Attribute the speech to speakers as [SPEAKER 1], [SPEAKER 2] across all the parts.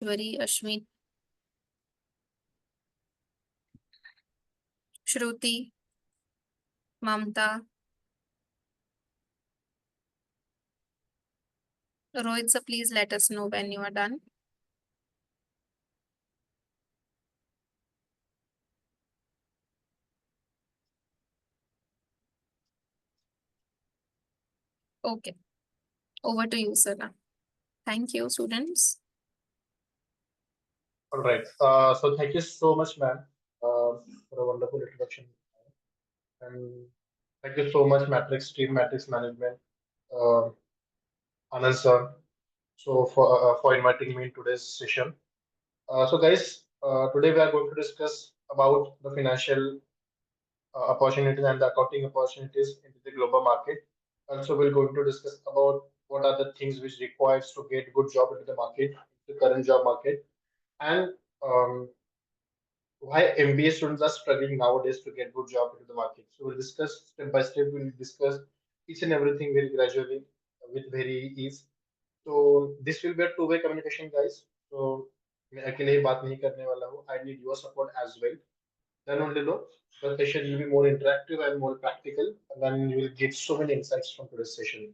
[SPEAKER 1] Vari, Ashmi, Shruti, Mamta, Rohit. So please let us know when you are done. Okay, over to you, Sana. Thank you, students.
[SPEAKER 2] All right. So thank you so much, ma'am, for a wonderful introduction. And thank you so much, Matrix Team Matrix Management, uh, Anand sir, so for inviting me in today's session. So guys, today we are going to discuss about the financial opportunities and the accounting opportunities into the global market. Also, we're going to discuss about what are the things which requires to get good job into the market, the current job market, and why MBA students are struggling nowadays to get good job into the market. So we'll discuss step by step. We'll discuss each and everything very gradually with very ease. So this will be a two-way communication, guys. So मैं अकेले ही बात नहीं करने वाला हूँ. I need your support as well. Then only no, the session will be more interactive and more practical, and then you will get so many insights from today's session.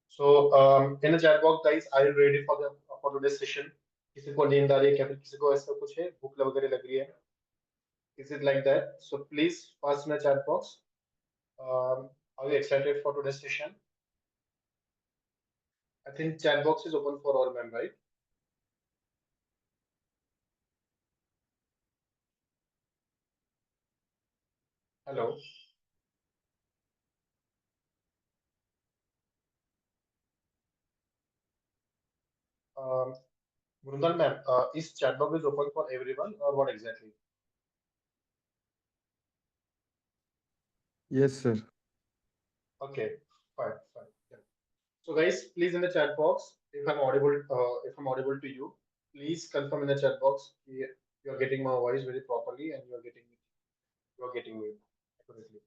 [SPEAKER 2] So in the chat box, guys, are you ready for today's session? किसी को नींद आ रही है क्या फिर किसी को ऐसा कुछ है भूख वगैरह लग रही है? Is it like that? So please pass in the chat box. Are you excited for today's session? I think chat box is open for all, ma'am, right? Hello. Um, Mrunal, ma'am, is chat box is open for everyone or what exactly?
[SPEAKER 3] Yes, sir.
[SPEAKER 2] Okay, fine, fine. Yeah. So guys, please in the chat box, if I'm audible to you, please confirm in the chat box you are getting my voice very properly and you are getting me accurately.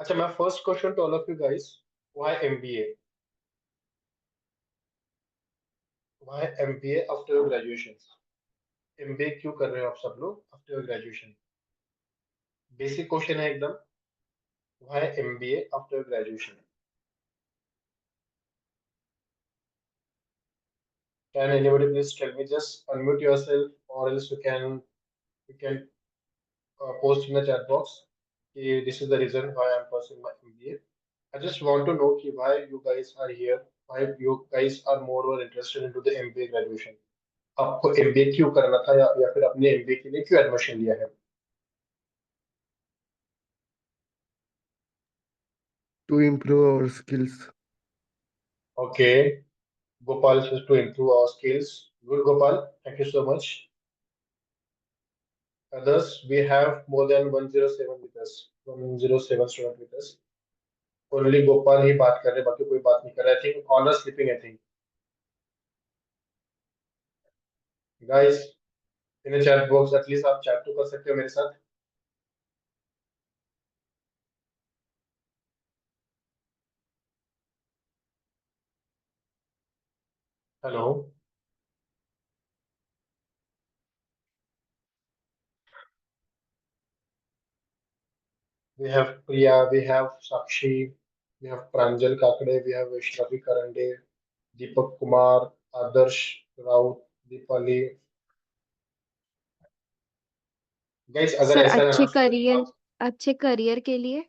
[SPEAKER 2] Acha, my first question to all of you guys, why MBA? Why MBA after your graduation? MBA क्यों कर रहे हो आप सब लोग after your graduation? Basic question है एकदम, why MBA after your graduation? Can anybody please tell me? Just unmute yourself, or else you can post in the chat box. This is the reason why I'm pursuing my MBA. I just want to know कि why you guys are here, why you guys are more interested into the MBA graduation. आपको MBA क्यों करना था या फिर अपने MBA के लिए क्यों एडमिशन लिया है?
[SPEAKER 3] To improve our skills.
[SPEAKER 2] Okay, Gopal says to improve our skills. Good, Gopal. Thank you so much. Others, we have more than 107 with us, 107 student with us. Only Gopal ही बात कर रहे हैं, बाकी कोई बात नहीं कर रहा. I think all are sleeping. I think. Guys, in the chat box, at least आप chat तो कर सकते हो मेरे साथ. Hello. We have Priya, we have Sakshi, we have Pranjal Kakade, we have Vaishnavi Karande, Deepak Kumar, Adarsh Raut, Deepali. Guys, अगर
[SPEAKER 4] sir
[SPEAKER 2] ऐसा है ना,
[SPEAKER 4] अच्छे करियर के लिए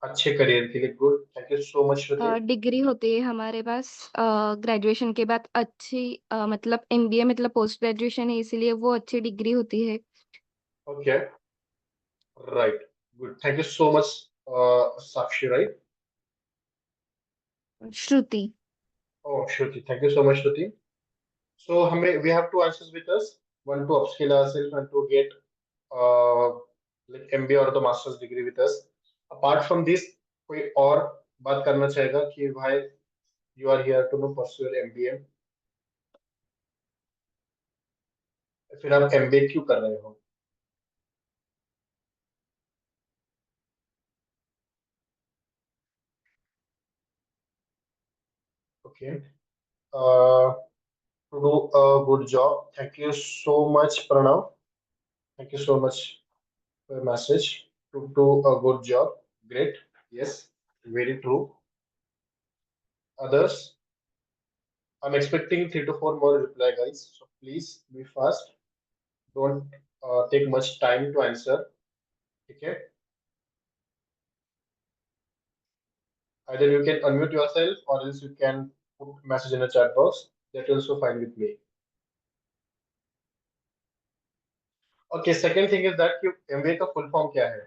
[SPEAKER 2] अच्छे करियर के लिए good. Thank you so much Shruti.
[SPEAKER 4] Degree होती है हमारे पास ग्रेजुएशन के बाद अच्छी मतलब एमबीए मतलब पोस्ट ग्रेजुएशन है इसीलिए वो अच्छी डिग्री होती है.
[SPEAKER 2] Okay, right, good. Thank you so much Sakshi, right?
[SPEAKER 4] Shruti.
[SPEAKER 2] Oh, Shruti, thank you so much, Shruti. So we have two answers with us. One to upskill ourselves and to get uh, like MBA or the master's degree with us. Apart from this, कोई और बात करना चाहेगा कि why you are here to pursue your MBA? फिर आप MBA क्यों कर रहे हो? Okay, to do a good job. Thank you so much, Pranav. Thank you so much for your message. To do a good job. Great. Yes, very true. Others, I'm expecting 3 to 4 more reply, guys. So please be fast. Don't take much time to answer. Okay. Either you can unmute yourself or else you can put message in the chat box. That also fine with me. Okay. Second thing is that कि MBA का full form क्या है?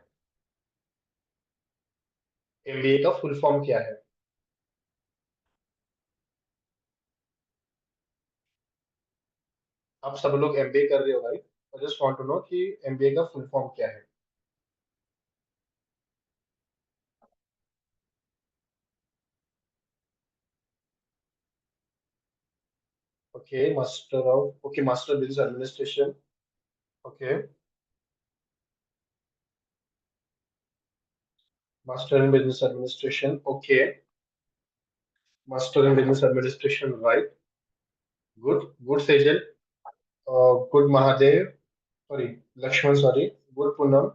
[SPEAKER 2] MBA का full form क्या है? आप सब लोग एमबीए कर रहे हो right? I just want to know कि एमबीए का फुल फॉर्म क्या है? Okay, master business administration. Okay, master in business administration. Okay, master in business administration, right. Good, good Sejal, good Mahadev, sorry Laxman, sorry, good Poonam.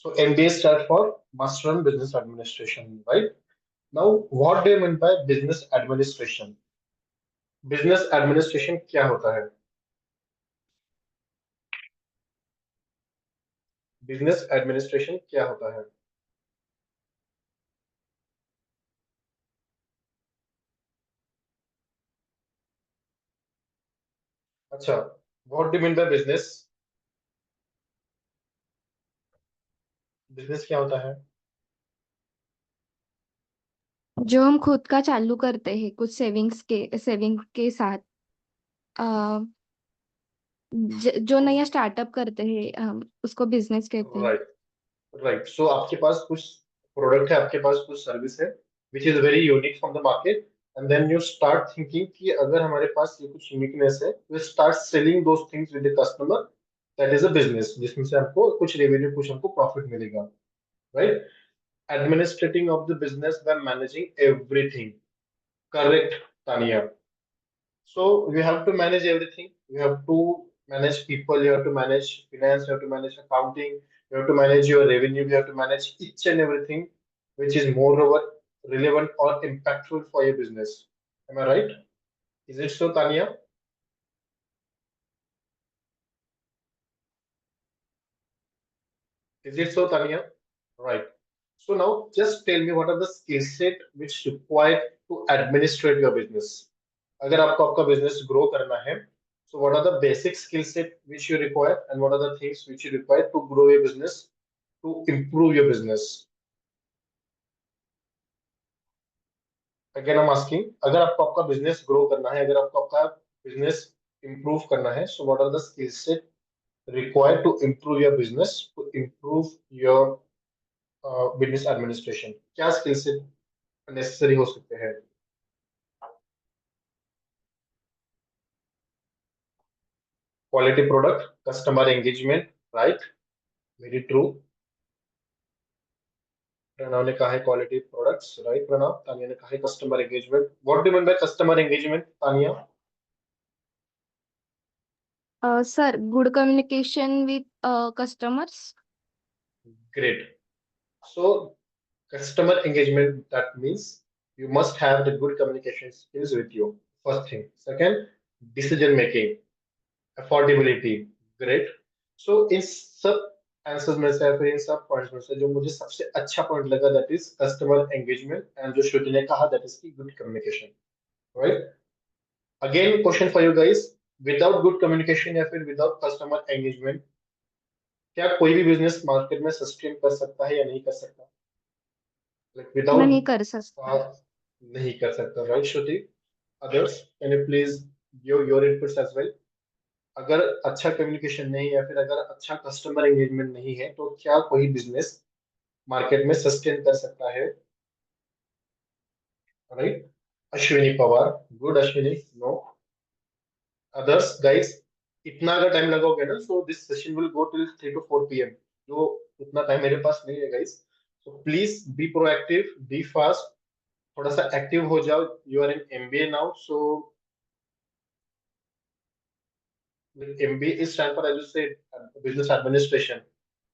[SPEAKER 2] So MBA stands for Master in Business Administration, right? Now, what do you mean by business administration? Business administration क्या होता है? Business administration क्या होता है? अच्छा, what do mean by business? Business क्या होता है?
[SPEAKER 4] जो हम खुद का चालू करते हैं कुछ सेविंग के साथ, अ, जो नया स्टार्टअप करते हैं हम उसको बिजनेस कहते हैं।
[SPEAKER 2] Right, right. सो आपके पास कुछ प्रोडक्ट है, आपके पास कुछ सर्विस है which is very unique from the market, and then you start thinking कि अगर हमारे पास ये कुछ यूनिकनेस है, we start selling those things with the customer. That is a business जिसमें से हमको कुछ रेवेन्यू, कुछ हमको प्रॉफिट मिलेगा, right? Administrating of the business by managing everything. Correct, Tania? So you have to manage everything. You have to manage people, you have to manage finance, you have to manage accounting, you have to manage your revenue, you have to manage each and everything which is moreover relevant or impactful for your business. Am I right? Is it so, Tanya? Is it so, Tanya? Right. So now just tell me what are the skill set which required to administrate your business. अगर आपको आपका business grow करना है, so what are the basic skill set which you require and what are the things which you require to grow your business, to improve your business? Again I'm asking, अगर आपको आपका business grow करना है, अगर आपको आपका business improve करना है, so what are the skill set required to improve your business, to improve your business administration? क्या skill set नेसेसरी हो सकते हैं? Quality product, customer engagement, right, very true. Pranav ने कहा है quality products, right Pranav. Tania ने कहा है customer engagement. What do mean by customer engagement, Tania?
[SPEAKER 4] Sir, good communication with customers.
[SPEAKER 2] Great. So customer engagement, that means you must have the good communication skills with you. First thing. Second, decision making, affordability. Great. So इन सब answers में से या फिर इन सब points में से जो मुझे सबसे अच्छा पॉइंट लगा, that is customer engagement, and जो श्रुति ने कहा दैट इज की good communication, right? Again question for you guys, without good communication या फिर विदाउट कस्टमर एंगेजमेंट, क्या कोई भी बिजनेस मार्केट में सस्टेन कर सकता है या नहीं कर सकता? लाइक विदाउट
[SPEAKER 4] नहीं कर सकता।
[SPEAKER 2] नहीं कर सकता, right Shruti? Others, can you please give your inputs as well? अगर अच्छा कम्युनिकेशन नहीं है या फिर अगर अच्छा कस्टमर एंगेजमेंट नहीं है, तो क्या कोई बिजनेस मार्केट में सस्टेन कर सकता है, right? Ashwini Pawar. Good, Ashwini. No. Others, guys, इतना अगर टाइम लगाओगे ना, so this session will go till 3 to 4 p.m. जो उतना टाइम मेरे पास नहीं है, guys. So please be proactive, be fast. थोड़ा सा एक्टिव हो जाओ. You are in MBA now, so MBA is stand for, as you said, business administration.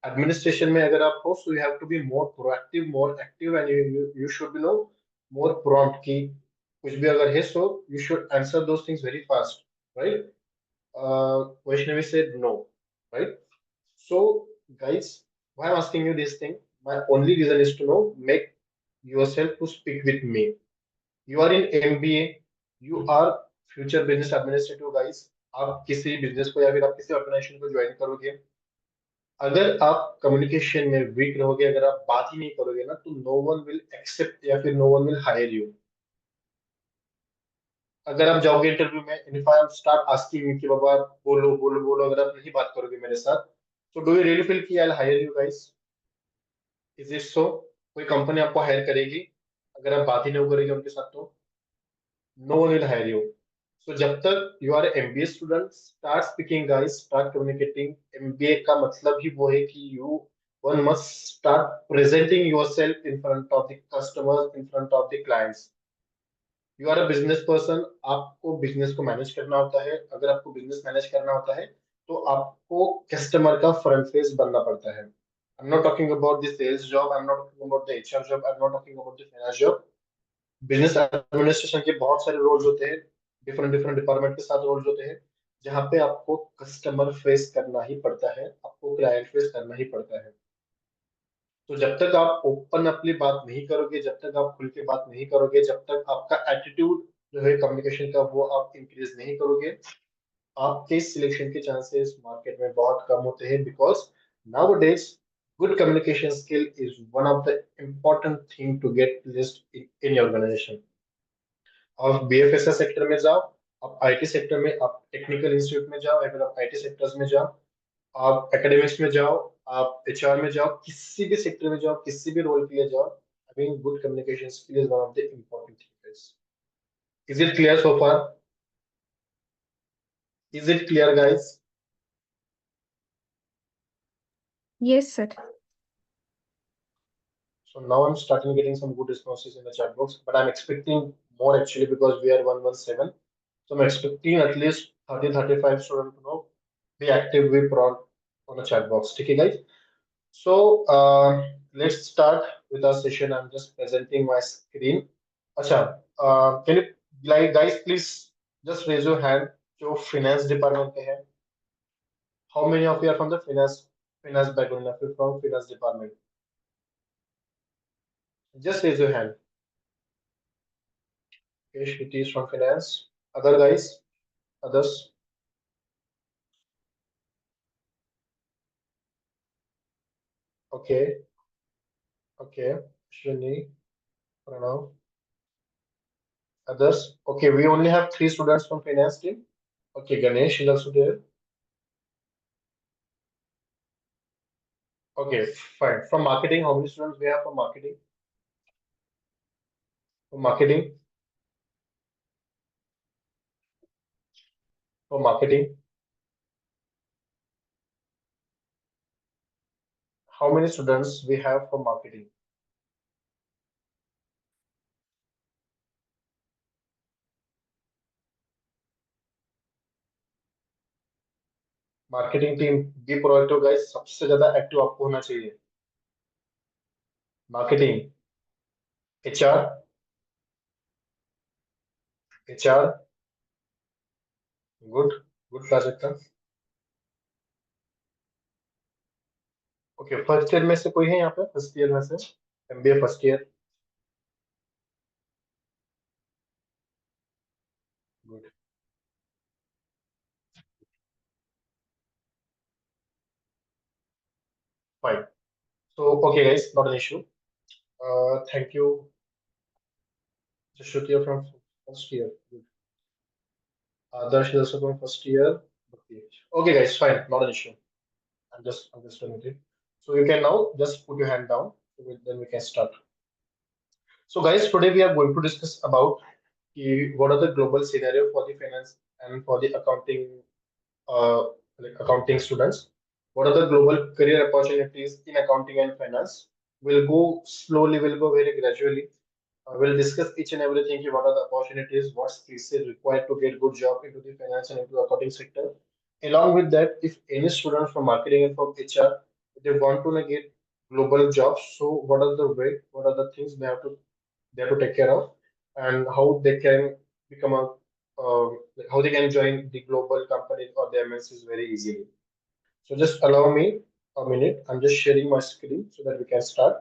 [SPEAKER 2] Administration में अगर आप हो, so you have to be more proactive, more active, and you should be know more prompt कि कुछ भी अगर है, so you should answer those things very fast, right? Vaishnavi said no, right? So, guys, why I'm asking you this thing? My only reason is to know, make yourself to speak with me. You are in MBA, you are future business administrative, guys. आप किसी business को या फिर आप किसी organisation को join करोगे, अगर आप कम्युनिकेशन में वीक रहोगे, अगर आप बात ही नहीं करोगे ना, तो नो वन विल एक्सेप्ट या फिर no one will hire you. अगर आप जाओगे इंटरव्यू में, if I am start asking कि बाबा बोलो बोलो बोलो, अगर आप नहीं बात करोगे मेरे साथ, तो डू यू रियली फील कि I will hire you, guys? Is it so? कोई कंपनी आपको हायर करेगी अगर आप बात ही नहीं करोगे उनके साथ? तो no one will hire you. So जब तक you are MBA student, start speaking, guys, start communicating. MBA का मतलब ही वो है कि you one must start presenting yourself in front of the customers, in front of the clients. You are a business person, आपको business को manage करना होता है. अगर आपको बिजनेस मैनेज करना होता है, तो आपको कस्टमर का फ्रंट फेस बनना पड़ता है. I am not talking about the sales job, I am not talking about the HR job, I am not talking about the finance job. Business administration के बहुत सारे रोल्स होते हैं, डिफरेंट डिफरेंट डिपार्टमेंट के साथ रोल्स होते हैं, जहाँ पे आपको कस्टमर फेस करना ही पड़ता है, आपको क्लाइंट फेस करना ही पड़ता है. तो जब तक आप ओपन अपनी बात नहीं करोगे, जब तक आप खुल के बात नहीं करोगे, जब तक आपका एटीट्यूड जो है कम्युनिकेशन का वो आप इंक्रीज नहीं करोगे, आपके सिलेक्शन के चांसेस मार्केट में बहुत कम होते हैं. Because nowadays good communication skill is one of the important thing to get placed in your organization. आप बीएफएसएस सेक्टर में जाओ, आप आईटी सेक्टर में, आप टेक्निकल इंस्टीट्यूट में जाओ, या फिर आप आईटी सेक्टर्स में जाओ, आप एकेडमिक्स में जाओ, आप एचआर में जाओ, किसी भी सेक्टर में जाओ, किसी भी रोल के लिए जाओ, having good communication skill is one of the important things. Is it clear so far? Is it clear, guys?
[SPEAKER 4] Yes, sir.
[SPEAKER 2] So now I'm starting getting some good responses in the chat box, but I'm expecting more actually because we are 117. So I'm expecting at least 30-35 students to know, be active, be prompt on the chat box. Okay, guys. So let's start with our session. I'm just presenting my screen. Acha, can you guys please just raise your hand? जो finance department के हैं. How many of you are from the finance background? If you're from finance department, just raise your hand. Okay, Shruti is from finance. Other guys, others. Okay, okay. Shrini, Pranav. Others. Okay, we only have 3 students from finance team. Okay, Ganesh is also there. Okay, fine. From marketing, how many students we have from marketing? From marketing. From marketing. How many students we have from marketing? Marketing team, B proactive guys, सबसे ज्यादा active आपको होना चाहिए. Marketing, HR, HR, good good Prajakta. Okay, first year में से कोई है यहाँ पे? फर्स्ट ईयर में से MBA first year? Good, fine. So okay guys, not an issue. Thank you. Shruti from first year. Good. Darsh is also from first year. Okay. Okay guys, fine, not an issue. I'm just doing it. So you can now just put your hand down. So then we can start. So guys, today we are going to discuss about what are the global scenario for the finance and for the accounting, uh, like accounting students? What are the global career opportunities in accounting and finance? We'll go slowly, we'll go very gradually. We'll discuss each and everything. What are the opportunities? What skills is required to get good job into the finance and into the accounting sector? Along with that, if any student from marketing and from HR, they want to like, get global jobs, so what are the way? What are the things they have to take care of, and how they can become a like how they can join the global companies or the MNCs very easily. So just allow me a minute. I'm just sharing my screen so that we can start.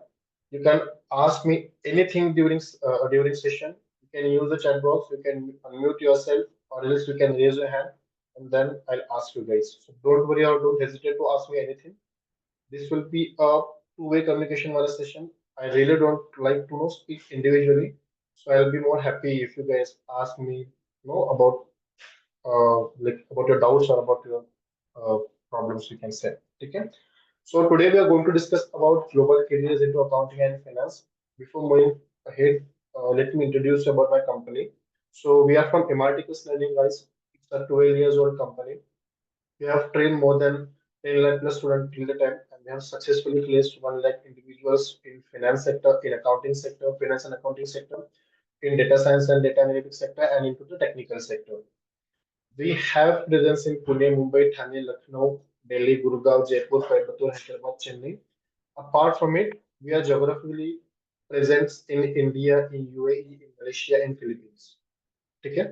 [SPEAKER 2] You can ask me anything during session. You can use the chat box. You can unmute yourself, or else you can raise your hand, and then I'll ask you guys. So don't worry or don't hesitate to ask me anything. This will be a two-way communication via session. I really don't like to speak individually, so I'll be more happy if you guys ask me, about like about your doubts or about your uh, problems, we can say. Okay. So today we are going to discuss about global careers into accounting and finance. Before moving ahead, let me introduce you about my company. So we are from Emarticus Learning, guys. It's a 12 years old company. We have trained more than 10 lakh plus students till the time, and we have successfully placed 1 lakh individuals in finance sector, in accounting sector, finance and accounting sector, in data science and data analytics sector, and into the technical sector. We have presence in Pune, Mumbai, Thane, Lucknow, Delhi, Gurgaon, Jaipur, Coimbatore, Hyderabad, Chennai. Apart from it, we are geographically present in India, in UAE, in Malaysia, and Philippines. Okay?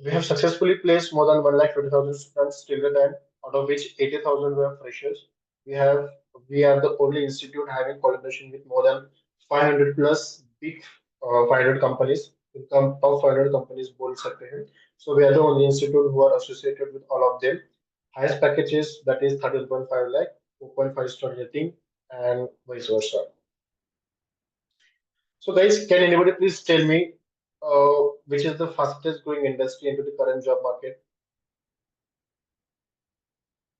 [SPEAKER 2] We have successfully placed more than 1,20,000 students till the time, out of which 80,000 were freshers. We have we are the only institute having collaboration with more than 500 plus big 500 companies. Income top 500 companies bold सकते हैं. So we are the only institute who are associated with all of them. Highest packages, that is 13.5 lakh, 4.5 star rating, and vice versa. So guys, can anybody please tell me which is the fastest growing industry into the current job market?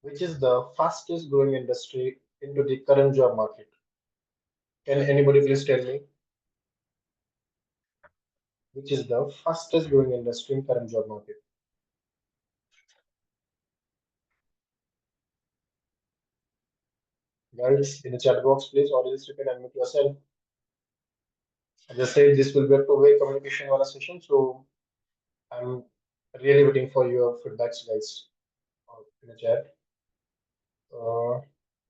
[SPEAKER 2] Which is the fastest growing industry into the current job market? Can anybody please tell me which is the fastest growing industry in current job market? Guys, in the chat box, please, or else you can unmute yourself. As I said, this will be a two-way communication on a session, so I'm really waiting for your feedbacks, guys, in the chat.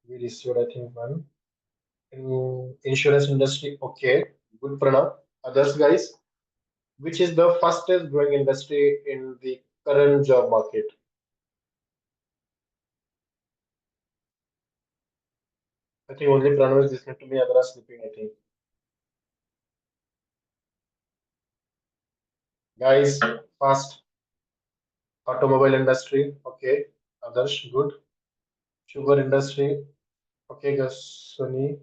[SPEAKER 2] We received, I think, one. In insurance industry, okay, good Pranav. Others, guys, which is the fastest growing industry in the current job market? I think only Pranav is listening to me, others are sleeping, I think. Guys, fast. Automobile industry, okay. Others, good. Sugar industry, okay. Sony,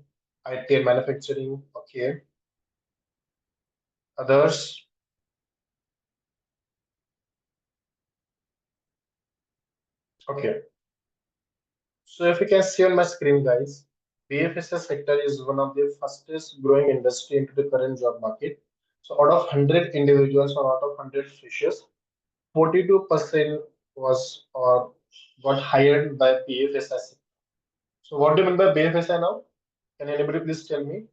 [SPEAKER 2] IT and manufacturing, okay. Others, okay. So if you can see on my screen, guys, BFSI sector is one of the fastest growing industry into the current job market. So out of 100 individuals or out of 100 freshers, 42% was or got hired by BFSI. So what do you mean by BFSI now? Can anybody please tell me?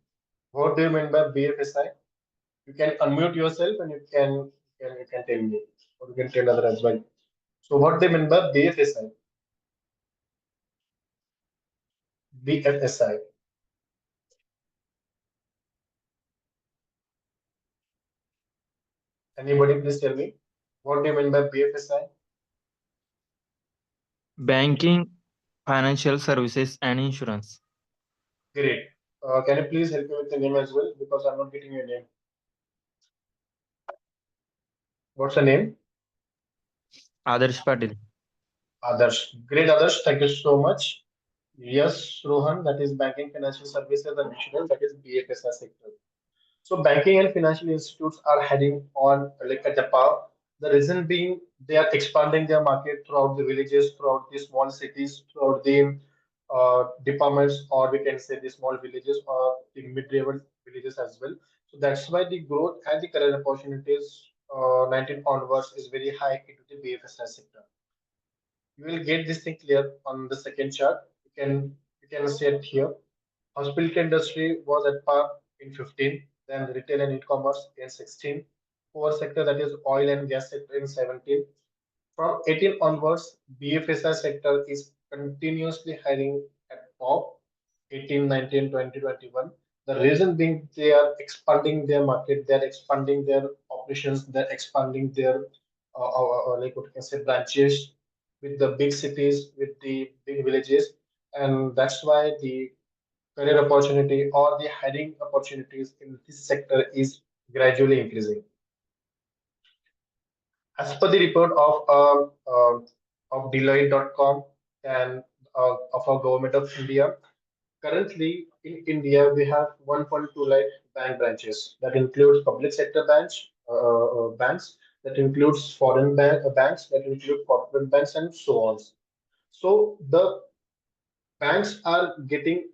[SPEAKER 2] What do you mean by BFSI? You can unmute yourself and you can tell me, or you can tell other as well. So what they mean by BFSI? BFSI. Anybody please tell me? What do you mean by BFSI?
[SPEAKER 5] Banking, financial services, and insurance.
[SPEAKER 2] Great. Can you please help me with the name as well? Because I'm not getting your name. What's the name?
[SPEAKER 5] Adarsh Patil.
[SPEAKER 2] Adarsh. Great, Adarsh. Thank you so much. Yes, Rohan, that is banking, financial services, and insurance, that is BFSI sector. So banking and financial institutes are heading on like at the power. The reason being they are expanding their market throughout the villages, throughout the small cities, throughout the departments, or we can say the small villages or the mid-level villages as well. So that's why the growth and the career opportunities 19 onwards is very high into the BFSI sector. You will get this thing clear on the second chart. You can see it here. Hospitality industry was at par in 15, then retail and e-commerce in 16, core sector that is oil and gas sector in 17. From 18 onwards, BFSI sector is continuously hiring at top 18, 19, 20, 21. The reason being they are expanding their market, they're expanding their operations, they're expanding their like what you can say branches with the big cities, with the big villages, and that's why the career opportunity or the hiring opportunities in this sector is gradually increasing. As per the report of Deloitte.com and of our government of India, currently in India we have 1.2 lakh bank branches. That includes public sector banks, that includes foreign banks, that include corporate banks, and so on. So the banks are getting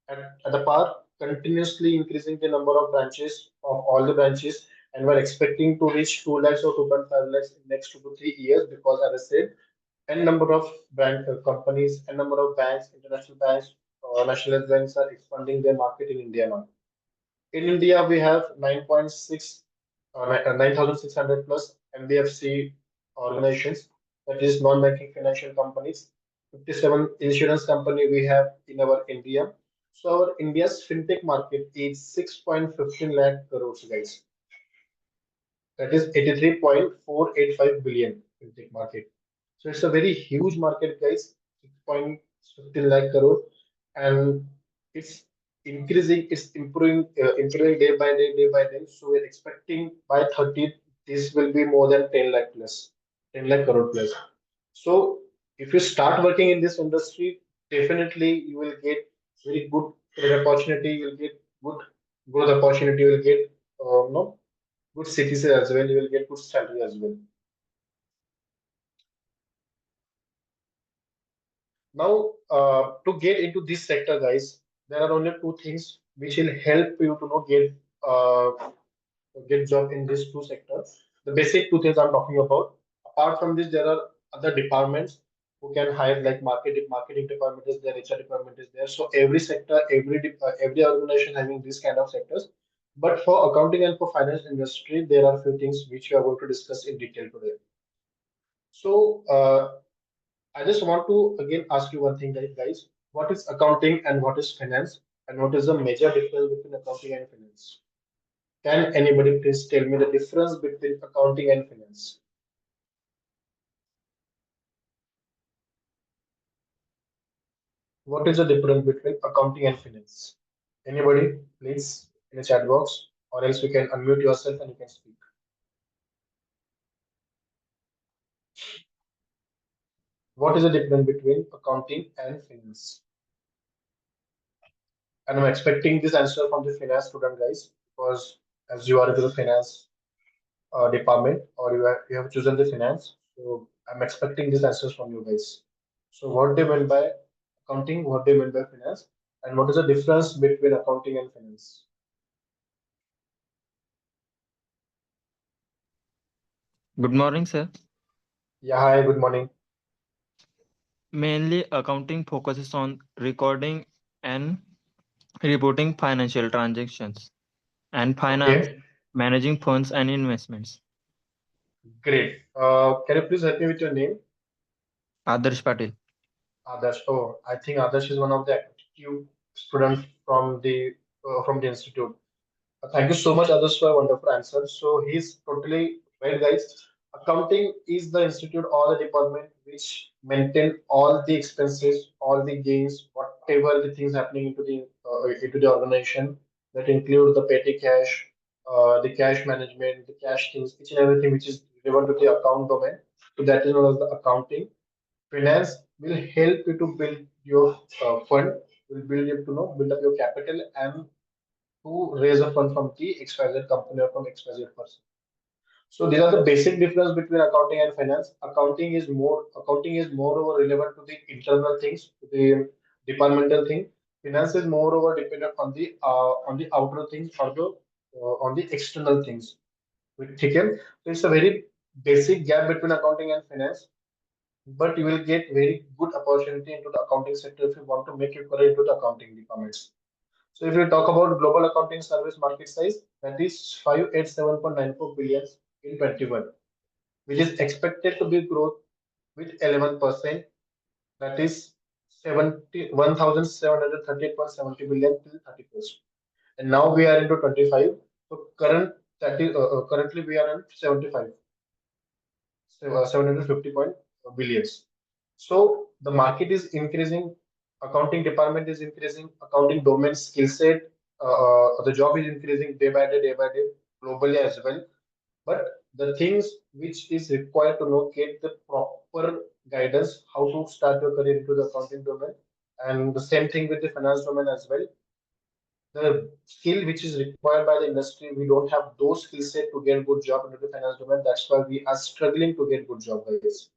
[SPEAKER 2] at the par continuously increasing the number of branches of all the branches, and we're expecting to reach 2 lakhs or 2.5 lakhs in next 2 to 3 years, because as I said, n number of bank companies, n number of banks, international banks, nationalized banks are expanding their market in India now. In India, we have 9,600 plus NBFC organizations, that is non-banking financial companies. 57 insurance company we have in our India. So our India's fintech market is 6.15 lakh crores, guys. That is 83.485 billion fintech market. So it's a very huge market, guys. 6.15 lakh crore, and it's increasing, it's improving day by day. So we're expecting by 30, this will be more than 10 lakh plus, 10 lakh crore plus. So if you start working in this industry, definitely you will get very good career opportunity. You will get good growth opportunity. You will get no good cities as well. You will get good salary as well. Now, to get into this sector, guys, there are only two things which will help you to get job in these two sectors. The basic two things I'm talking about. Apart from this, there are other departments who can hire, like marketing department is there, HR department is there. So every sector, every organization having this kind of sectors. But for accounting and for finance industry, there are few things which we are going to discuss in detail today. So I just want to again ask you one thing, guys. What is accounting and what is finance, and what is the major difference between accounting and finance? Can anybody please tell me the difference between accounting and finance? What is the difference between accounting and finance? Anybody, please, in the chat box, or else you can unmute yourself and you can speak. What is the difference between accounting and finance? And I'm expecting this answer from the finance student, guys, because as you are into the finance department, or you have chosen the finance, so I'm expecting these answers from you guys. So what they mean by accounting, what they mean by finance, and what is the difference between accounting and finance?
[SPEAKER 5] Good morning, sir.
[SPEAKER 2] Yeah, hi, good morning.
[SPEAKER 5] Mainly, accounting focuses on recording and reporting financial transactions, and finance
[SPEAKER 2] Okay,
[SPEAKER 5] managing funds and investments.
[SPEAKER 2] great. Can you please help me with your name?
[SPEAKER 5] Adarsh Patil.
[SPEAKER 2] Adarsh. Oh, I think Adarsh is one of the active students from the institute. Thank you so much, Adarsh, for a wonderful answer. So he's totally right, guys. Accounting is the institute or the department which maintain all the expenses, all the gains, whatever the things happening into the organization. That include the petty cash, the cash management, the cash things, each and everything which is relevant to the account domain. So that is known as the accounting. Finance will help you to build your fund, will build you to build up your capital and to raise a fund from the XYZ company or from XYZ person. So these are the basic difference between accounting and finance. Accounting is moreover relevant to the internal things, to the departmental thing. Finance is moreover dependent on the outer things or the on the external things. ठीक है? So it's a very basic gap between accounting and finance, but you will get very good opportunity into the accounting sector if you want to make your career into the accounting departments. So if you talk about global accounting service market size, that is 587.94 billion in 21, which is expected to be growth with 11%. That is 1,738.70 billion till 31st. And now we are into 25. So currently we are at 75, 750 billions. So the market is increasing, accounting department is increasing, accounting domain skill set, the job is increasing day by day, globally as well. But the things which is required to know, get the proper guidance, how to start your career into the accounting domain, and the same thing with the finance domain as well. The skill which is required by the industry, we don't have those skill set to get good job into the finance domain. That's why we are struggling to get good job, guys.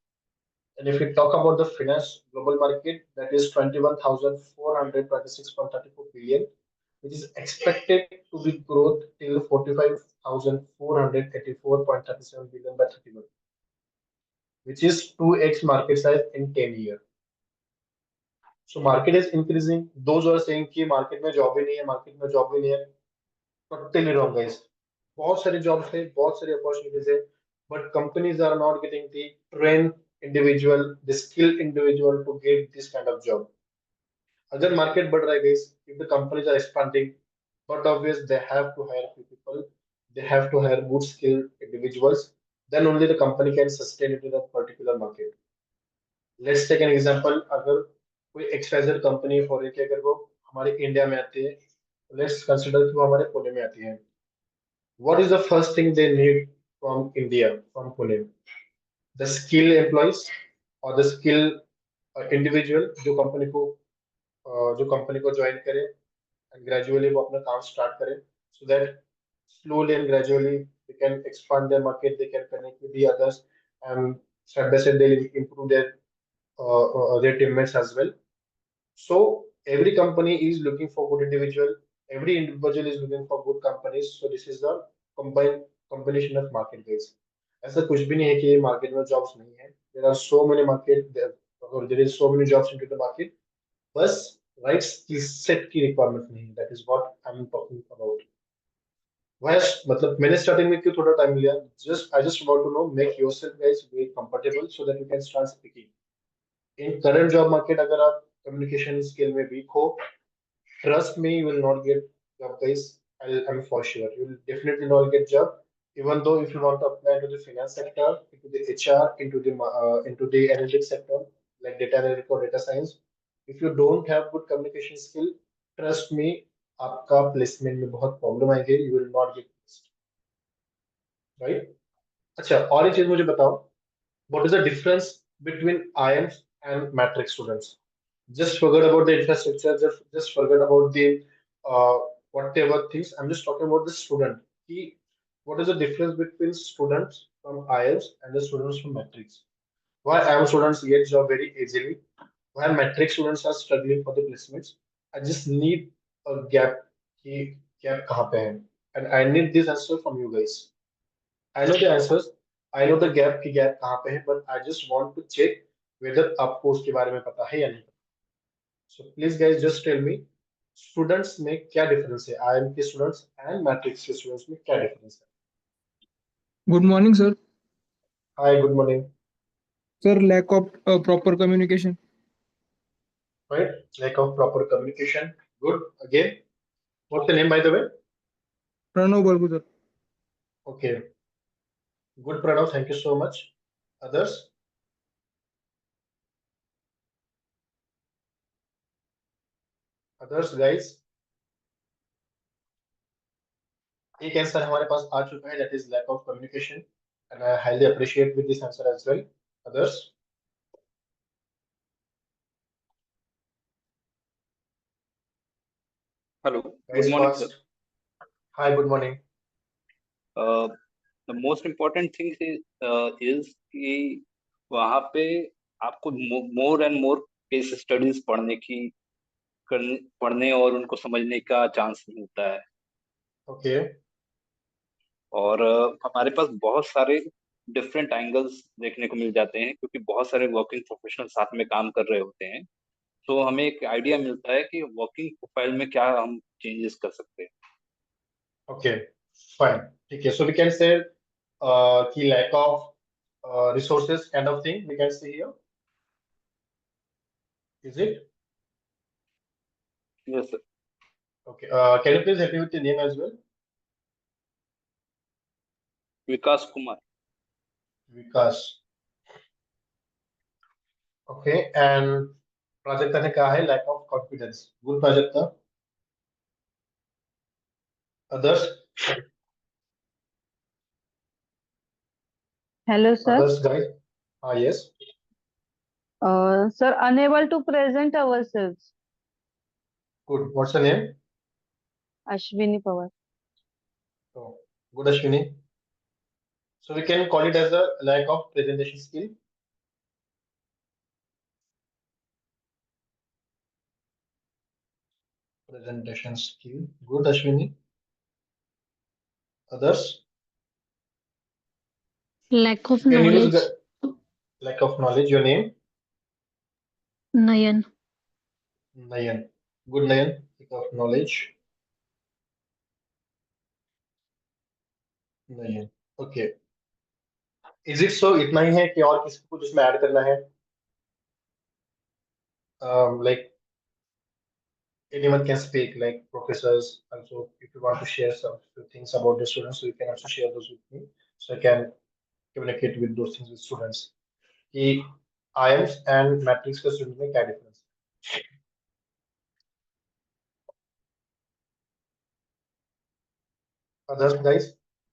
[SPEAKER 2] And if we talk about the finance global market, that is 21,426.34 billion, which is expected to be growth till 45,484.37 billion by 31, which is 2x market size in 10 years. So market is increasing. Those who are saying कि market में job ही नहीं है, market में job ही नहीं है, totally wrong, guys. बहुत सारी jobs है, बहुत सारी opportunities है, but companies are not getting the trained individual, the skilled individual to get this kind of job. अगर market बढ़ रहा है, guys, if the companies are expanding, but obvious they have to hire few people, they have to hire good skilled individuals, then only the company can sustain it in a particular market. Let's take an example. अगर कोई XYZ company foreign की अगर वो हमारे India में आती है, let's consider कि वो हमारे पुणे में आती है. What is the first thing they need from India, from Pune? The skill employees or the skill individual जो कंपनी को ज्वाइन करे and gradually वो अपना काम स्टार्ट करे, so that slowly and gradually they can expand their market, they can connect with the others, and step by step they will improve their teammates as well. So every company is looking for good individual, every individual is looking for good companies. So this is the combination of market, guys. ऐसा कुछ भी नहीं है कि market में jobs नहीं है. There are so many there is so many jobs into the market. बस right skill set की requirement नहीं है. That is what I'm talking about. मतलब मैंने स्टार्टिंग में क्यों थोड़ा टाइम लिया? I just want to know, make yourself guys very comfortable so that you can start speaking. In current job market, अगर आप communication skill में weak हो, trust me, you will not get job, guys. I'm for sure you will definitely not get job. Even though if you want to apply into the finance sector, into the HR, into the analytics sector like data analytics or data science, if you don't have good communication skill, trust me, आपका placement में बहुत problem आएगी. You will not get placed, right? अच्छा, और एक चीज मुझे बताओ, what is the difference between IIMs and matrix students? Just forget about the infrastructure, just forget about the whatever things. I'm just talking about the student. What is the difference between students from IIMs and the students from matrix? Why IIM students get job very easily? Why matrix students are struggling for the placements? I just need a gap. कि gap कहाँ पे है? And I need this answer from you guys. I know the answers. I know the gap की gap कहाँ पे है, but I just want to check whether आपको उसके बारे में पता है या नहीं. So please guys just tell me, students में क्या difference है? IIM के students and matrix के students में क्या difference है?
[SPEAKER 6] Good morning, sir.
[SPEAKER 2] Hi, good morning.
[SPEAKER 6] Sir, lack of proper communication.
[SPEAKER 2] Right, lack of proper communication. Good. Again, what's the name by the way?
[SPEAKER 6] Pranav Balgu, sir.
[SPEAKER 2] Okay. Good, Pranav. Thank you so much. Others? Others, guys? एक answer हमारे पास आ चुका है, that is lack of communication, and I highly appreciate with this answer as well. Others?
[SPEAKER 7] Hello.
[SPEAKER 2] Guys,
[SPEAKER 7] Good morning,
[SPEAKER 2] first.
[SPEAKER 7] sir.
[SPEAKER 2] Hi, good morning.
[SPEAKER 7] The most important thing is कि वहाँ पे आपको more and more case studies पढ़ने और उनको समझने का chance मिलता है.
[SPEAKER 2] Okay.
[SPEAKER 7] और हमारे पास बहुत सारे डिफरेंट एंगल्स देखने को मिल जाते हैं, क्योंकि बहुत सारे वर्किंग प्रोफेशनल साथ में काम कर रहे होते हैं। तो हमें एक आइडिया मिलता है कि वर्किंग प्रोफाइल में क्या हम चेंजेस कर सकते हैं।
[SPEAKER 2] Okay, fine. ठीक है. So we can say कि lack of resources kind of thing we can see here. Is it?
[SPEAKER 7] Yes sir.
[SPEAKER 2] Okay. Can you please help me with the name as well?
[SPEAKER 7] Vikas Kumar.
[SPEAKER 2] Vikas. Okay. And Prajakta ने कहा है lack of confidence. Good Prajakta. Others?
[SPEAKER 8] Hello, sir.
[SPEAKER 2] Others guys? Yes.
[SPEAKER 8] Sir, unable to present ourselves.
[SPEAKER 2] Good. What's the name?
[SPEAKER 8] Ashwini Pawar.
[SPEAKER 2] Oh, good Ashwini. So we can call it as a lack of presentation skill. Presentation skill. Good Ashwini. Others?
[SPEAKER 9] Lack of
[SPEAKER 2] You can use
[SPEAKER 9] knowledge.
[SPEAKER 2] lack of knowledge. Your name?
[SPEAKER 9] Nayan.
[SPEAKER 2] Nayan. Good Nayan. Lack of knowledge. Nayan. Okay. Is it so? इतना ही है कि और किसी को कुछ इसमें add करना है? Like anyone can speak, like professors. Also, if you want to share some few things about the students, so you can also share those with me, so I can communicate with those things with students. कि IIMS and matrix के student में क्या difference? Others guys,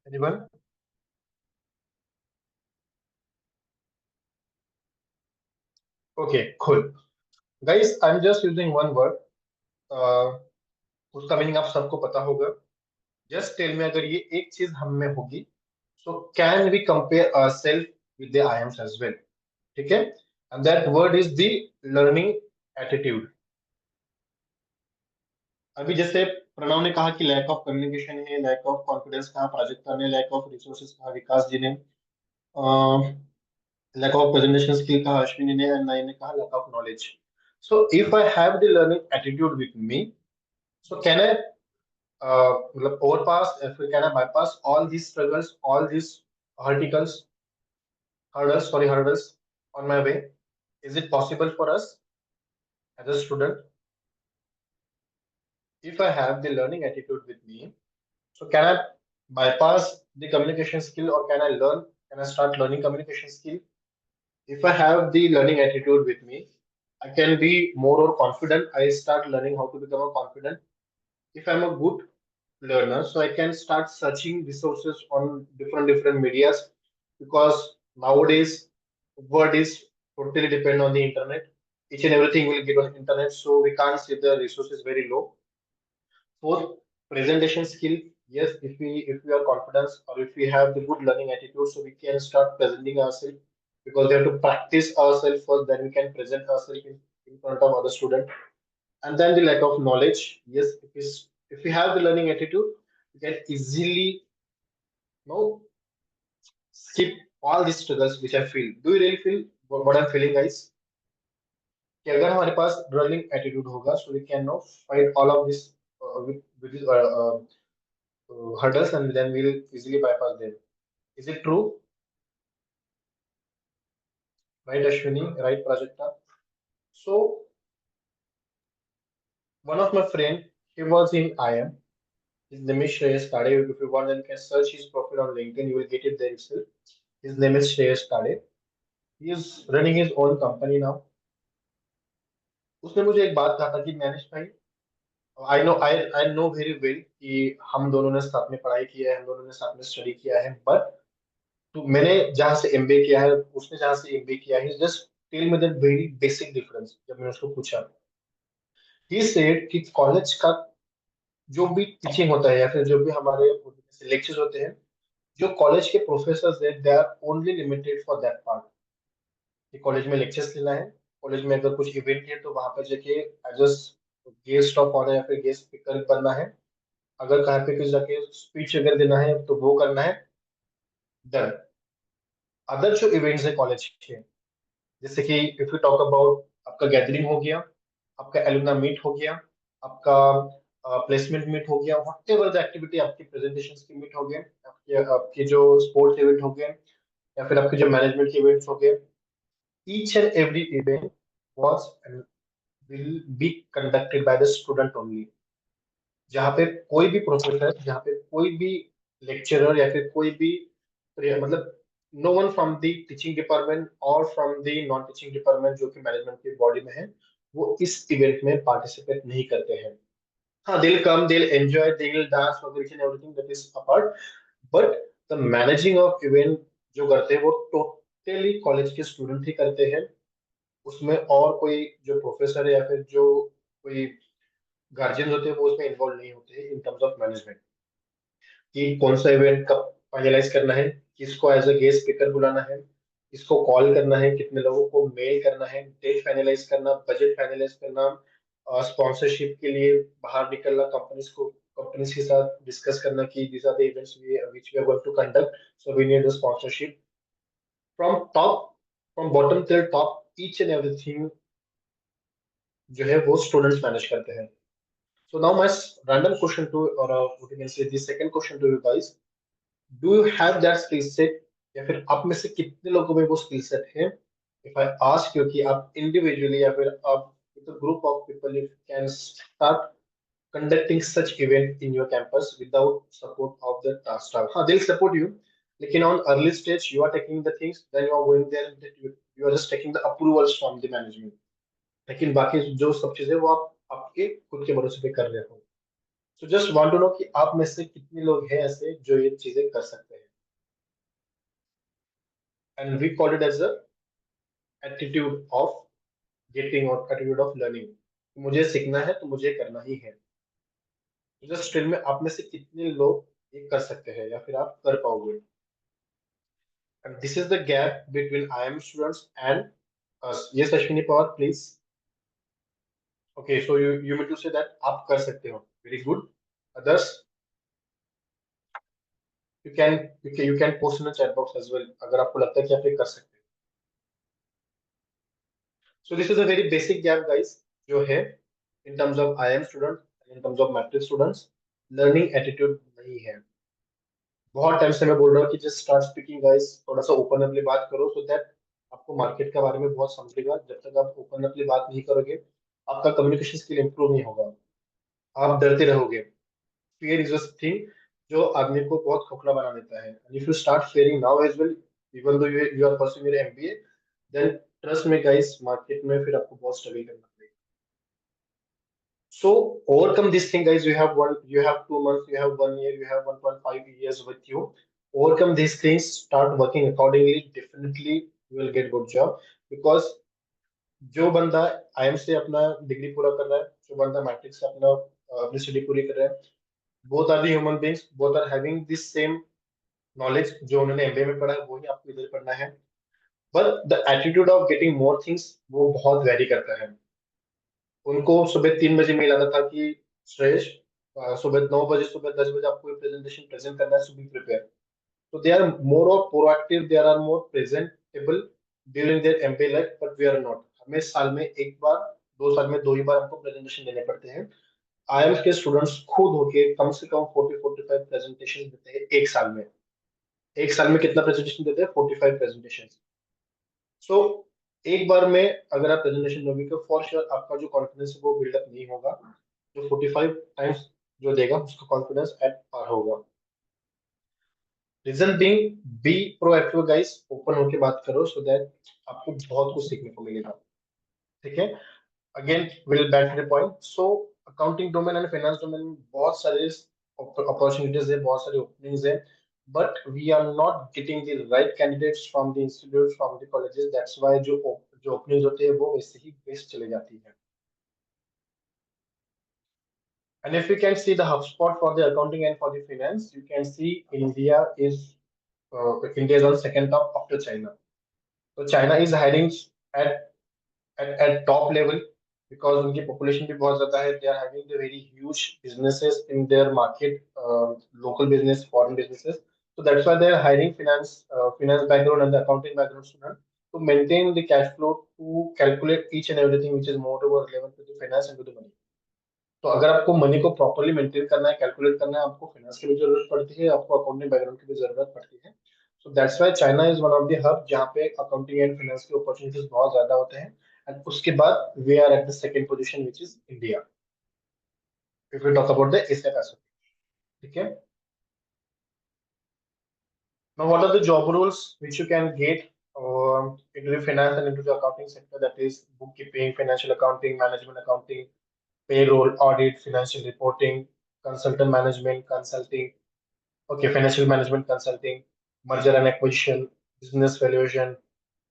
[SPEAKER 2] anyone? Okay, cool. Guys, I'm just using one word. उसका meaning आप सबको पता होगा. Just tell me अगर ये एक चीज हम में होगी, so can we compare ourselves with the IIMs as well? ठीक है? And that word is the learning attitude. अभी जैसे प्रणव ने कहा कि लैक ऑफ कम्युनिकेशन है, लैक ऑफ कॉन्फिडेंस कहा प्राजक्ता ने, लैक ऑफ रिसोर्सेज कहा विकास जी ने, lack of presentation skill कहा अश्विनी ने, and नयन ने कहा lack of knowledge. So if I have the learning attitude with me, so can I मतलब overpass, can I bypass all these struggles, all these hurdles on my way? Is it possible for us as a student? If I have the learning attitude with me, so can I bypass the communication skill, or can I start learning communication skill? If I have the learning attitude with me, I can be more confident. I start learning how to become a confident. If I'm a good learner, so I can start searching resources on different medias, because nowadays word is totally depend on the internet. Each and everything will get on internet, so we can't see the resources very low. Fourth, presentation skill. Yes, if we are confident, or if we have the good learning attitude, so we can start presenting ourselves, because we have to practice ourselves first, then we can present ourselves in front of other students. And then the lack of knowledge. Yes, if we have the learning attitude, we can easily skip all these struggles which I feel. Do you really feel what I'm feeling, guys? कि अगर हमारे पास learning attitude होगा, so we can fight all of this with this, hurdles, and then we'll easily bypass them. Is it true? Right, Ashwini? Right, Prajakta? So, one of my friend, he was in IIM. His name is Shreyas Kade. If you want, then you can search his profile on LinkedIn. You will get it there itself. His name is Shreyas Kade. He is running his own company now. उसने मुझे एक बात कहा था कि manage भाई, I know very well कि हम दोनों ने साथ में पढ़ाई किया है, हम दोनों ने साथ में स्टडी किया है, बट तो मैंने जहाँ से एमबीए किया है, उसने जहाँ से एमबीए किया है, just tell me the very basic difference. जब मैंने उसको पूछा, ही सेड कि कॉलेज का जो भी टीचिंग होता है, या फिर जो भी हमारे लेक्चर्स होते हैं, जो कॉलेज के प्रोफेसर्स हैं, they are only limited for that part. कि कॉलेज में लेक्चर्स लेना है, कॉलेज में अगर कुछ इवेंट है तो वहां पर जाके एज गेस्ट ऑफ ऑनर या फिर गेस्ट स्पीकर बनना है, अगर कहाँ पे कुछ जाके स्पीच अगर देना है तो वो करना है, डन। अदर जो इवेंट्स है कॉलेज के, जैसे कि इफ यू टॉक अबाउट, आपका गैदरिंग हो गया, आपका एलुमना मीट हो गया, आपका प्लेसमेंट मीट हो गया, वट एवर द एक्टिविटी, आपकी प्रेजेंटेशन की मीट हो गए, आपके जो स्पोर्ट्स इवेंट हो गए, या फिर आपके जो मैनेजमेंट के इवेंट्स हो गए, each and every event was and will be conducted by the student only। जहाँ पे कोई भी प्रोफेसर, जहाँ पे कोई भी लेक्चरर या फिर कोई भी मतलब no one from the teaching department और from the non teaching department जो कि मैनेजमेंट की बॉडी में है, वो इस इवेंट में पार्टिसिपेट नहीं करते हैं। हाँ, they'll come, they'll enjoy, they'll dance for each and everything, that is apart, but the managing of event जो करते हैं वो टोटली कॉलेज के स्टूडेंट ही करते हैं। उसमें और कोई जो प्रोफेसर है या फिर जो कोई गार्जियन होते हैं वो उसमें इन्वॉल्व नहीं होते इन टर्म्स ऑफ मैनेजमेंट, कि कौन सा इवेंट कब फाइनलाइज करना है, किसको एज अ गेस्ट स्पीकर बुलाना है, किसको कॉल करना है, कितने लोगों को मेल करना है, डेट फाइनलाइज करना, बजट फाइनलाइज करना, स्पॉन्सरशिप के लिए बाहर निकलना, कंपनीज के साथ डिस्कस करना कि these are the events which we are going to conduct, so we need a sponsorship from bottom till top, each and everything जो है वो स्टूडेंट्स मैनेज करते हैं। So now my random question to, or what you can say, the second question to you guys, do you have that skill set, या फिर आप में से कितने लोगों में वो स्किल सेट है? If I ask you कि आप individually या फिर आप with a group of people if can start conducting such event in your campus without support of the staff, हाँ they'll support you, लेकिन on early stage you are taking the things, then you are going there and you are just taking the approvals from the management, लेकिन बाकी जो सब चीजें वो आप आपके खुद के भरोसे पे कर रहे हो। So just want to know कि आप में से कितने लोग हैं ऐसे जो ये चीजें कर सकते हैं, and we call it as a attitude of getting और एटीट्यूड ऑफ लर्निंग। मुझे सीखना है तो मुझे करना ही है। जस्ट स्टिल में आप में से कितने लोग ये कर सकते हैं या फिर आप कर पाओगे? And this is the gap between IIM students and us। Yes Ashwini Pawar please. Okay, so you mean to say that आप कर सकते हो, very good. Others you can post in the chat box as well अगर आपको लगता है कि आप ये कर सकते हैं। So this is a very basic gap guys जो है in terms of IIM student and in terms of matric students, learning attitude नहीं है। बहुत टाइम से मैं बोल रहा हूँ कि जस्ट स्टार्ट स्पीकिंग गाइस, थोड़ा सा ओपन अपनी बात करो सो दैट आपको मार्केट के बारे में बहुत समझेगा। जब तक आप ओपन अपनी बात नहीं करोगे आपका कम्युनिकेशन स्किल इंप्रूव नहीं होगा, आप डरते रहोगे। fear is a thing जो आदमी को बहुत खोखला बना देता है। and if you start fearing now as well, even though you are pursuing your MBA, then trust me guys, market में फिर आपको बहुत स्ट्रगल करना पड़ेगा। So overcome this thing guys, you have 2 months, you have 1 year, you have 1.5 years with you, overcome these things, start working accordingly, definitely you will get good job। because जो बंदा IIM से अपना degree पूरा कर रहा है, जो बंदा मैट्रिक से अपनी स्टडी पूरी कर रहा है, both are the human beings, both are having this same knowledge जो उन्होंने MBA में पढ़ा है वही आपको इधर पढ़ना है, but the attitude of getting more things वो बहुत वेरी करता है। उनको सुबह 3 बजे मेल आता था कि श्रेयस सुबह 9 बजे, सुबह 10 बजे आपको प्रेजेंटेशन प्रेजेंट करना है, सुबह प्रिपेयर। तो they are more of proactive, they are more presentable during their MBA life, but we are not. हमें साल में एक बार, 2 साल में 2 ही बार हमको प्रेजेंटेशन देने पड़ते हैं। IIM के स्टूडेंट्स खुद होके कम से कम 40-45 प्रेजेंटेशन देते हैं एक साल में। एक साल में कितना प्रेजेंटेशन देते हैं? 45 प्रेजेंटेशन। सो एक बार में अगर आप प्रेजेंटेशन दोगे तो फॉर श्योर आपका जो कॉन्फिडेंस है वो बिल्डअप नहीं होगा, जो 45 टाइम्स जो देगा उसका कॉन्फिडेंस एट पार होगा। Reason being, be proactive guys, open होके बात करो सो दैट आपको बहुत कुछ सीखने को मिलेगा। ठीक है, again will back to the point. So accounting domain and finance domain में बहुत सारे अपॉर्चुनिटीज है, बहुत सारे ओपनिंग्स है, but we are not getting the right candidates from the institutes, from the colleges, that's why जो openings होते हैं वो वैसे ही वेस्ट चले जाती है। And if you can see the HubSpot for the accounting and for the finance, you can see India is on second top after China. So China is hiring at top level because उनकी population भी बहुत ज़्यादा है, they are having the very huge businesses in their market, local business, foreign businesses. So that's why they are hiring finance background and the accounting background student to maintain the cash flow, to calculate each and everything which is more over relevant to the finance and to the money. तो अगर आपको money को properly maintain करना है, calculate करना है, आपको finance की भी जरूरत पड़ती है, आपको अकाउंटिंग बैकग्राउंड की भी जरूरत पड़ती है. So that's why China is one of the hub जहाँ पे अकाउंटिंग एंड फाइनेंस के अपॉर्चुनिटीज बहुत ज्यादा होते हैं. एंड उसके बाद we are at the second position which is India, if we talk about the Asia Pacific. ठीक है. Now, what are the job roles which you can get into the finance and into the accounting sector? That is bookkeeping, financial accounting, management accounting, payroll, audit, financial reporting, consultant management, consulting, okay, financial management consulting, merger and acquisition, business valuation,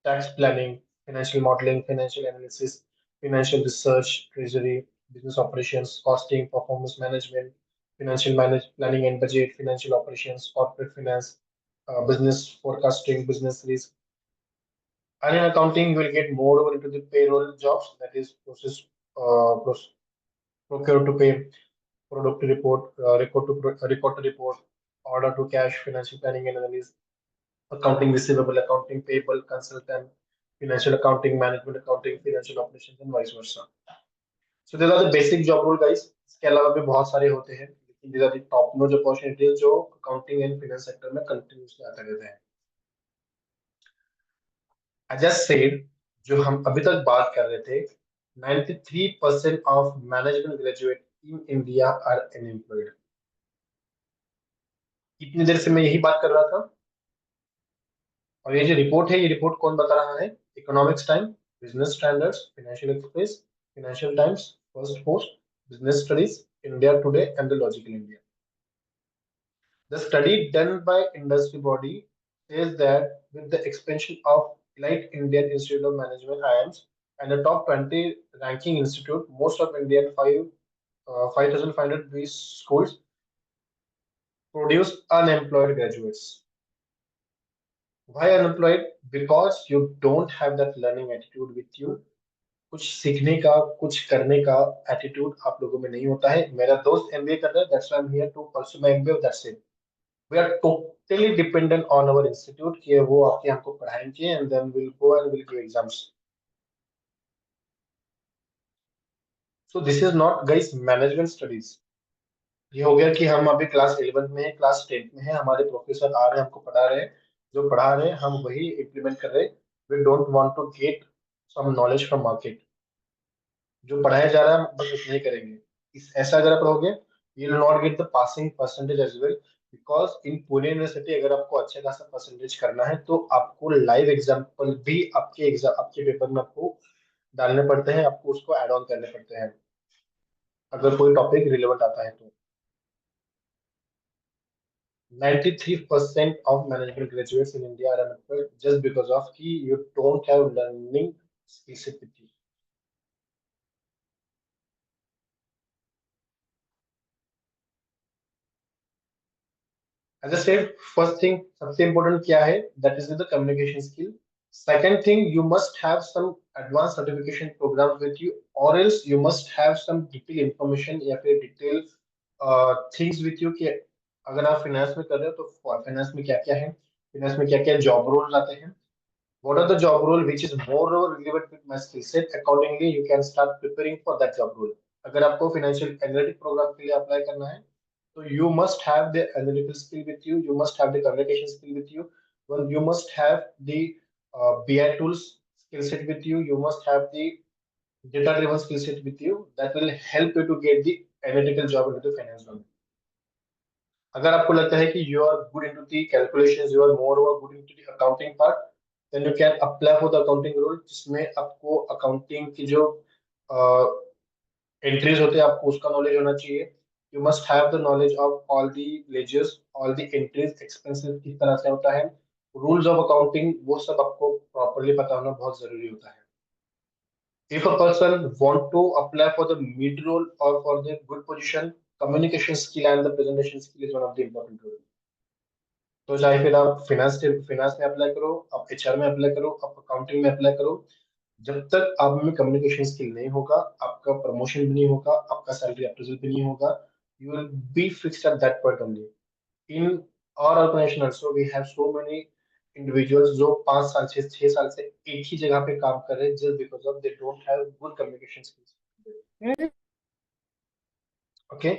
[SPEAKER 2] tax planning, financial modeling, financial analysis, financial research, treasury, business operations, costing, performance management, planning and budget, financial operations, corporate finance, business forecasting, business risk. And in accounting, you will get more over into the payroll jobs, that is procure to pay, product to report, record to report, order to cash, financial planning and analysis, accounting receivable, accounting payable, consultant, financial accounting, management accounting, financial operations, and vice versa. So these are the basic job role, guys. इसके अलावा भी बहुत सारे होते हैं, लेकिन these are the top notch opportunities जो accounting and finance sector में continuously आते रहते हैं. I just said, जो हम अभी तक बात कर रहे थे, 93% of management graduate in India are unemployed. इतनी देर से मैं यही बात कर रहा था, और ये जो रिपोर्ट है, ये रिपोर्ट कौन बता रहा है? Economics time, business standards, financial express, financial times, first post, business studies, India today and the logical India. The study done by industry body says that with the expansion of Elite Indian Institute of Management (IIMs) and the top 20 ranking institute, most of Indian 5,500 these schools produce unemployed graduates. Why unemployed? Because you don't have that learning attitude with you. कुछ सीखने का, कुछ करने का attitude आप लोगों में नहीं होता है. मेरा दोस्त एमबीए कर रहा है, that's why I am here to pursue my MBA, that's it. We are totally dependent on our institute कि वो आके हमको पढ़ाएंगे and then will go and will give exams. So this is not guys management studies. ये हो गया कि हम अभी क्लास 11 में है, क्लास 10 में है, हमारे प्रोफेसर आ रहे हैं, हमको पढ़ा रहे हैं, जो पढ़ा रहे हैं हम वही इम्प्लीमेंट कर रहे हैं. We don't want to get some knowledge from market. जो पढ़ाया जा रहा है हम बस उतना ही करेंगे. इस ऐसा अगर आप रहोगे, you will not get the passing percentage as well, because in Pune university अगर आपको अच्छा खासा परसेंटेज करना है तो आपको लाइव एग्जाम्पल भी आपके पेपर में आपको डालने पड़ते हैं, आपको उसको ऐड ऑन करने पड़ते हैं अगर कोई टॉपिक रिलेवेंट आता है तो. 93% of management graduates in India are unemployed just because of कि you don't have learning skills with you. As I said, first thing सबसे important क्या है? That is the communication skill. Second thing, you must have some advanced certification program with you, or else you must have some detailed information या फिर detailed things with you कि अगर आप finance में कर रहे हो तो finance में क्या क्या है, finance में क्या क्या job roles आते हैं. What are the job role which is more relevant with my skill set? Accordingly, you can start preparing for that job role. अगर आपको financial analytic program के लिए apply करना है, so you must have the analytical skill with you. You must have the communication skill with you. Well, you must have the BI tools skill set with you. You must have the data-driven skill set with you. That will help you to get the analytical job into the finance domain. अगर आपको लगता है कि you are good into the calculations, you are moreover good into the accounting part, then you can apply for the accounting role, जिसमें आपको accounting की जो entries होते हैं आपको उसका knowledge होना चाहिए. You must have the knowledge of all the ledgers, all the entries, expenses किस तरह से होता है, rules of accounting वो सब आपको properly पता होना बहुत जरूरी होता है. If a person want to apply for the mid role or for the good position, communication skill and the presentation skill is one of the important role. तो चाहे फिर आप finance में अप्लाई करो, आप HR में अप्लाई करो, आप accounting में अप्लाई करो, जब तक आप में कम्युनिकेशन स्किल नहीं होगा, आपका प्रमोशन भी नहीं होगा, आपका सैलरी अप्रेजल भी नहीं होगा, you will be fixed at that point only. In our organization also we have so many individuals जो 5 साल 6 साल से एक ही जगह पे काम कर रहे हैं just because of they don't have good communication skills. Okay,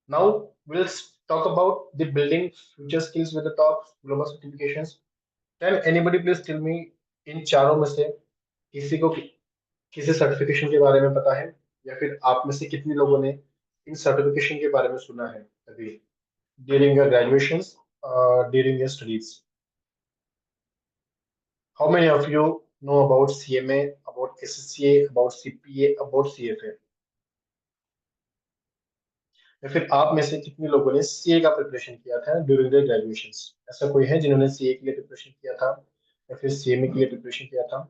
[SPEAKER 2] now we'll talk about the building future skills with the top global certifications. Can anybody please tell me इन चारों में से किसी को किसी सर्टिफिकेशन के बारे में पता है, या फिर आप में से कितने लोगों ने इन सर्टिफिकेशन के बारे में सुना है अभी during your graduations, during your studies? How many of you know about CMA, about SCCA, about CPA, about CFA? या फिर आप में से कितने लोगों ने सीए का प्रिपरेशन किया था ड्यूरिंग द ग्रेजुएशंस? ऐसा कोई है जिन्होंने सीए के लिए प्रिपरेशन किया था या फिर सीएमए के लिए प्रिपरेशन किया था?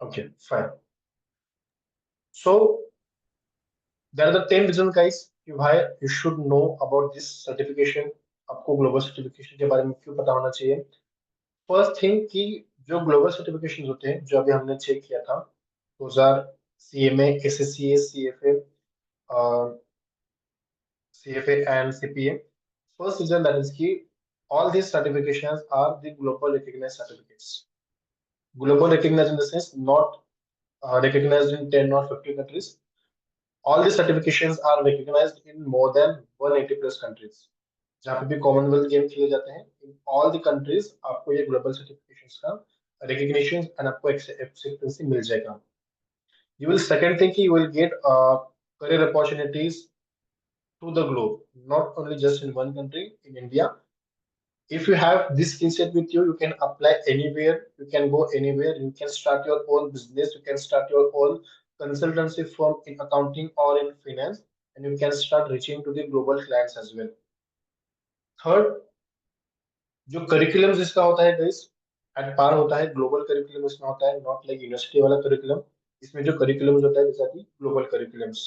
[SPEAKER 2] Okay, fine. So there are the 10 reasons, guys, कि why you should know about this certification. आपको ग्लोबल सर्टिफिकेशन के बारे में क्यों पता होना चाहिए? फर्स्ट थिंग कि जो ग्लोबल सर्टिफिकेशन होते हैं जो अभी हमने चेक किया था, 2000 CMA, SSCA, CFA, CFA and CPA. First reason that is कि all these certifications are the global recognized certificates. Global recognized in the sense not recognized in 10 or 50 countries. All these certifications are recognized in more than 180 plus countries. जहाँ पे भी Commonwealth game खेले जाते हैं, in all the countries आपको ये global certifications का recognition and आपको acceptance मिल जाएगा. You will second thing कि you will get career opportunities to the globe, not only just in one country, in India. If you have this skill set with you, you can apply anywhere, you can go anywhere, you can start your own business, you can start your own consultancy firm in accounting or in finance, and you can start reaching to the global clients as well. Third, जो curriculum इसका होता है guys, at par होता है, global curriculum इसमें होता है, not like university वाला करिकुलम. इसमें जो करिकुलम होता है जैसा कि global curriculums.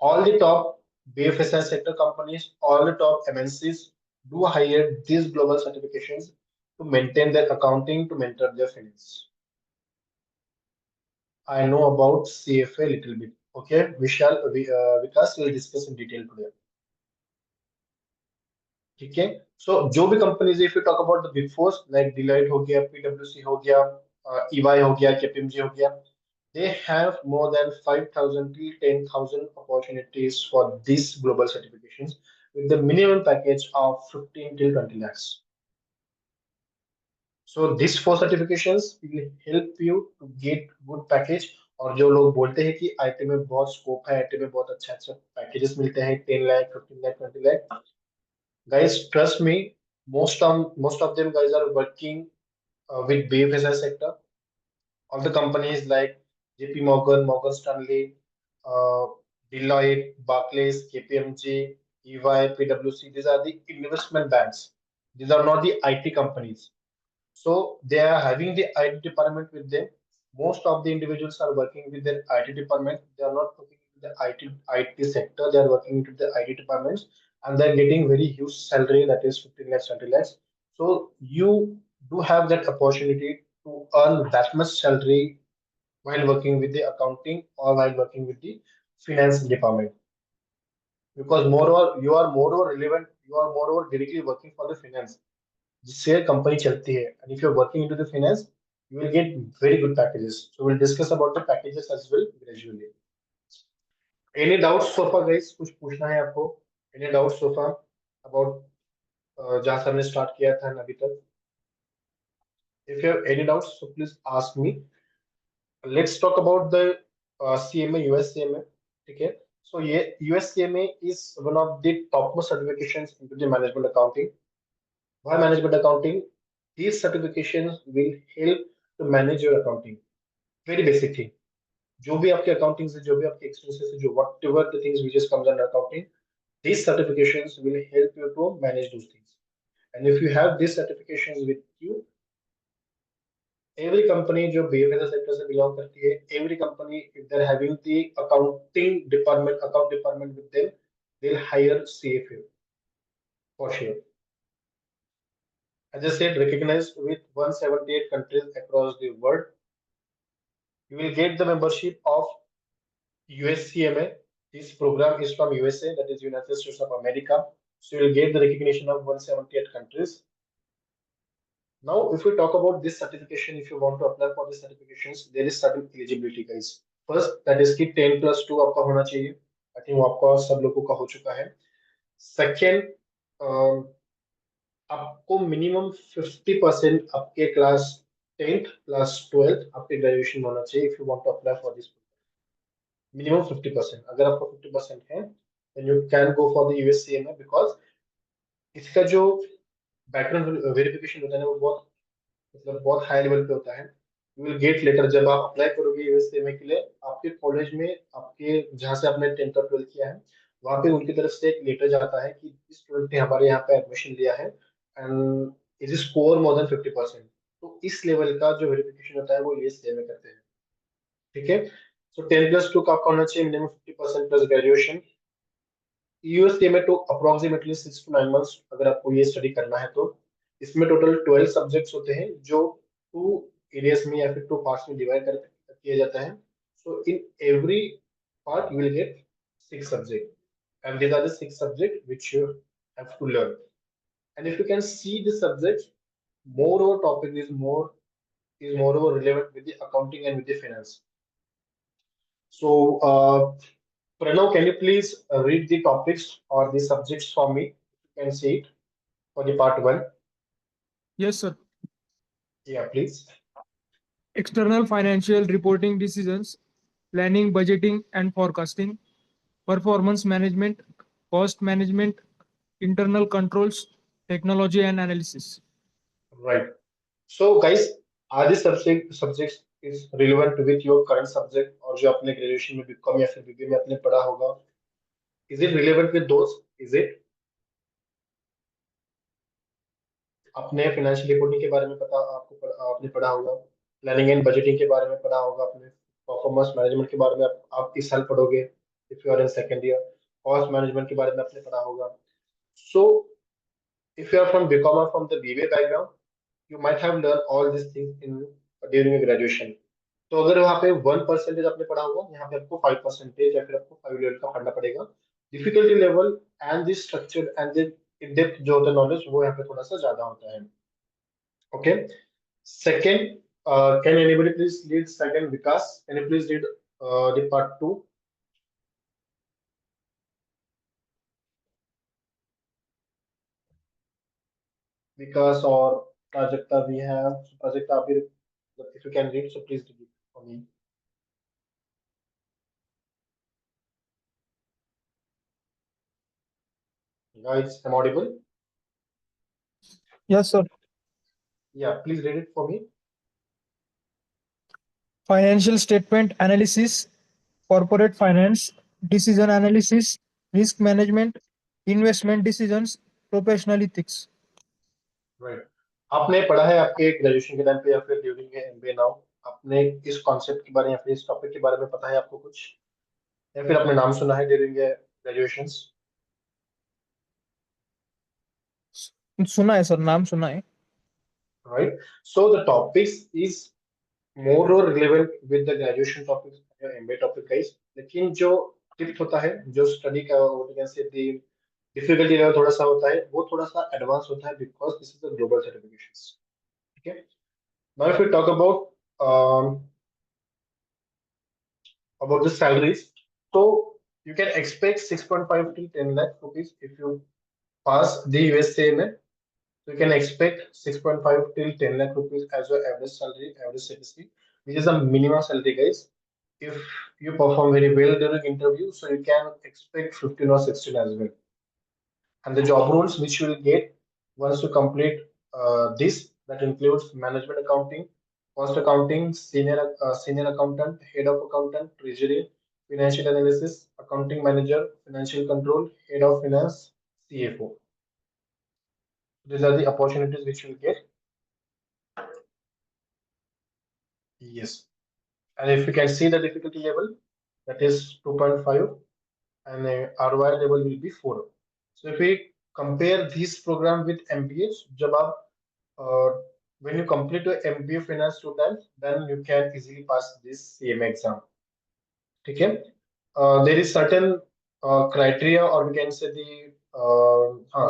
[SPEAKER 2] All the top BFSI sector companies, all the top MNCs do hire these global certifications to maintain their accounting, to mentor their finance. I know about CFA a little bit. Okay, Vikas will discuss in detail today. ठीक है. So जो भी companies, if you talk about the big four like Deloitte हो गया, PwC हो गया, EY हो गया, KPMG हो गया, they have more than 5,000 to 10,000 opportunities for these global certifications with the minimum package of 15 till 20 lakhs. So these 4 certifications will help you to get good package. और जो लोग बोलते हैं कि आईटी में बहुत स्कोप है, आईटी में बहुत अच्छा अच्छा पैकेजेस मिलते हैं, 10 lakh, 15 lakh, 20 lakh, guys, trust me, most of them guys are working with BFSI sector. All the companies like JP Morgan, Morgan Stanley, Deloitte, Barclays, KPMG, EY, PwC, these are the investment banks. These are not the IT companies. So they are having the IT department with them. Most of the individuals are working with their IT department. They are not working with the IT sector. They are working with the IT departments, and they're getting very huge salary, that is 15 lakhs, 20 lakhs. So you do have that opportunity to earn that much salary while working with the accounting or while working with the finance department, because moreover you are moreover relevant, you are moreover directly working for the finance जिससे company चलती है, and if you're working into the finance you will get very good packages. So we'll discuss about the packages as well gradually. Any doubts so far guys? कुछ पूछना है आपको? Any doubts so far about जहाँ से हमने start किया था अभी तक? If you have any doubts, so please ask me. Let's talk about the CMA, US CMA. ठीक है. So ये US CMA is one of the topmost certifications into the management accounting. Why management accounting? These certifications will help to manage your accounting. Very basic thing. जो भी आपके accounting से, जो भी आपके expenses से, जो whatever the things which is comes under accounting, these certifications will help you to manage those things. And if you have these certifications with you, every company जो BFSI sector से belong करती है, every company if they're having the accounting department, account department with them, they'll hire CFA. for sure. As I said, recognized with 178 countries across the world. You will get the membership of USCMA. This program is from USA, that is United States of America. So you will get the recognition of 178 countries. Now, if we talk about this certification, if you want to apply for these certifications, there is certain eligibility, guys. First, that is कि 10+2 आपका होना चाहिए. I think वो आपका सब लोगों का हो चुका है. Second, आपको मिनिमम 50% आपके क्लास 10th प्लस 12th आपके ग्रेजुएशन होना चाहिए if you want to apply for this program. Minimum 50%. अगर आपका 50% है, then you can go for the USCMA because इसका जो बैकग्राउंड वेरिफिकेशन होता है ना वो बहुत मतलब बहुत हाई लेवल पे होता है. यू विल गेट लेटर जब आप अप्लाई करोगे यूएसएमए के लिए, आपके कॉलेज में आपके जहाँ से आपने 10th और 12th किया है वहाँ पे उनकी तरफ से एक लेटर जाता है कि इस स्टूडेंट ने हमारे यहाँ पे एडमिशन लिया है and is score more than 50%. तो इस लेवल का जो वेरिफिकेशन होता है वो यूएसएमए करते हैं. ठीक है. सो 10+2 का आपका होना चाहिए मिनिमम 50% प्लस ग्रेजुएशन. यूएसएमए तो अप्रोक्सीमेटली 6 to 9 months अगर आपको ये स्टडी करना है तो इसमें टोटल 12 सब्जेक्ट्स होते हैं जो 2 एरियाज में या फिर 2 पार्ट्स में डिवाइड कर किया जाता है. So in every part you will get 6 subject and these are the 6 subjects which you have to learn. And if you can see the subjects, moreover topic is moreover relevant with the accounting and with the finance. So Pranav, can you please read the topics or the subjects for me? You can see it for the part 1.
[SPEAKER 6] Yes, sir.
[SPEAKER 2] Yeah, please.
[SPEAKER 6] External financial reporting decisions, planning, budgeting, and forecasting, performance management, cost management, internal controls, technology and analysis.
[SPEAKER 2] Right. So guys, are these subjects is relevant with your current subject और जो आपने graduation में BCom या फिर BBA में आपने पढ़ा होगा? Is it relevant with those? Is it? आपने फाइनेंशियल रिपोर्टिंग के बारे में आपने पढ़ा होगा, प्लानिंग एंड बजटिंग के बारे में पढ़ा होगा आपने, परफॉर्मेंस मैनेजमेंट के बारे में आप इस साल पढ़ोगे if you are in second year, cost management के बारे में आपने पढ़ा होगा. So if you are from BCom और from the BBA background, you might have learn all this things in during graduation. तो अगर वहाँ पे 1% आपने पढ़ा होगा, यहाँ पे आपको 5% या फिर आपको 5 लेवल का पढ़ना पड़ेगा. Difficulty level and the structure and the in depth जो होता है नॉलेज वो यहाँ पे थोड़ा सा ज्यादा होता है. Okay. Second, can anybody please lead second? Vikas, can you please lead the part 2? Vikas or Prajakta, we have Prajakta. If you can read, so please read it for me. Guys, am I audible?
[SPEAKER 6] Yes, sir.
[SPEAKER 2] Yeah, please read it for me.
[SPEAKER 6] Financial statement analysis, corporate finance, decision analysis, risk management, investment decisions, professional ethics.
[SPEAKER 2] Right. आपने पढ़ा है आपके graduation के time पे या फिर during MBA now, आपने इस कॉन्सेप्ट के बारे में या फिर इस टॉपिक के बारे में पता है आपको कुछ, या फिर आपने नाम सुना है ड्यूरिंग ग्रेजुएशंस?
[SPEAKER 6] सुना है सर, नाम सुना है.
[SPEAKER 2] Right. So the topics is more or relevant with the graduation topics या MBA topic guys. लेकिन जो टिप होता है, जो स्टडी का what you can say the difficulty level थोड़ा सा होता है, वो थोड़ा सा एडवांस होता है because this is the global certifications. ठीक है. Now if we talk about the salaries, so you can expect 6.5 to 10 lakh rupees if you pass the USCMA. So you can expect 6.5 till 10 lakh rupees as your average salary, average CTC, which is the minimum salary, guys. If you perform very well during interview, so you can expect 15 or 16 as well. And the job roles which you will get once you complete this, that includes management accounting, cost accounting, senior accountant, head of accountant, treasury, financial analysis, accounting manager, financial control, head of finance, CFO. These are the opportunities which you will get. Yes. And if you can see the difficulty level, that is 2.5 and ROI level will be 4. So if we compare this program with MBA. जब आप when you complete your MBA finance 2 times, then you can easily pass this CMA exam. ठीक है? There is certain criteria, or we can say the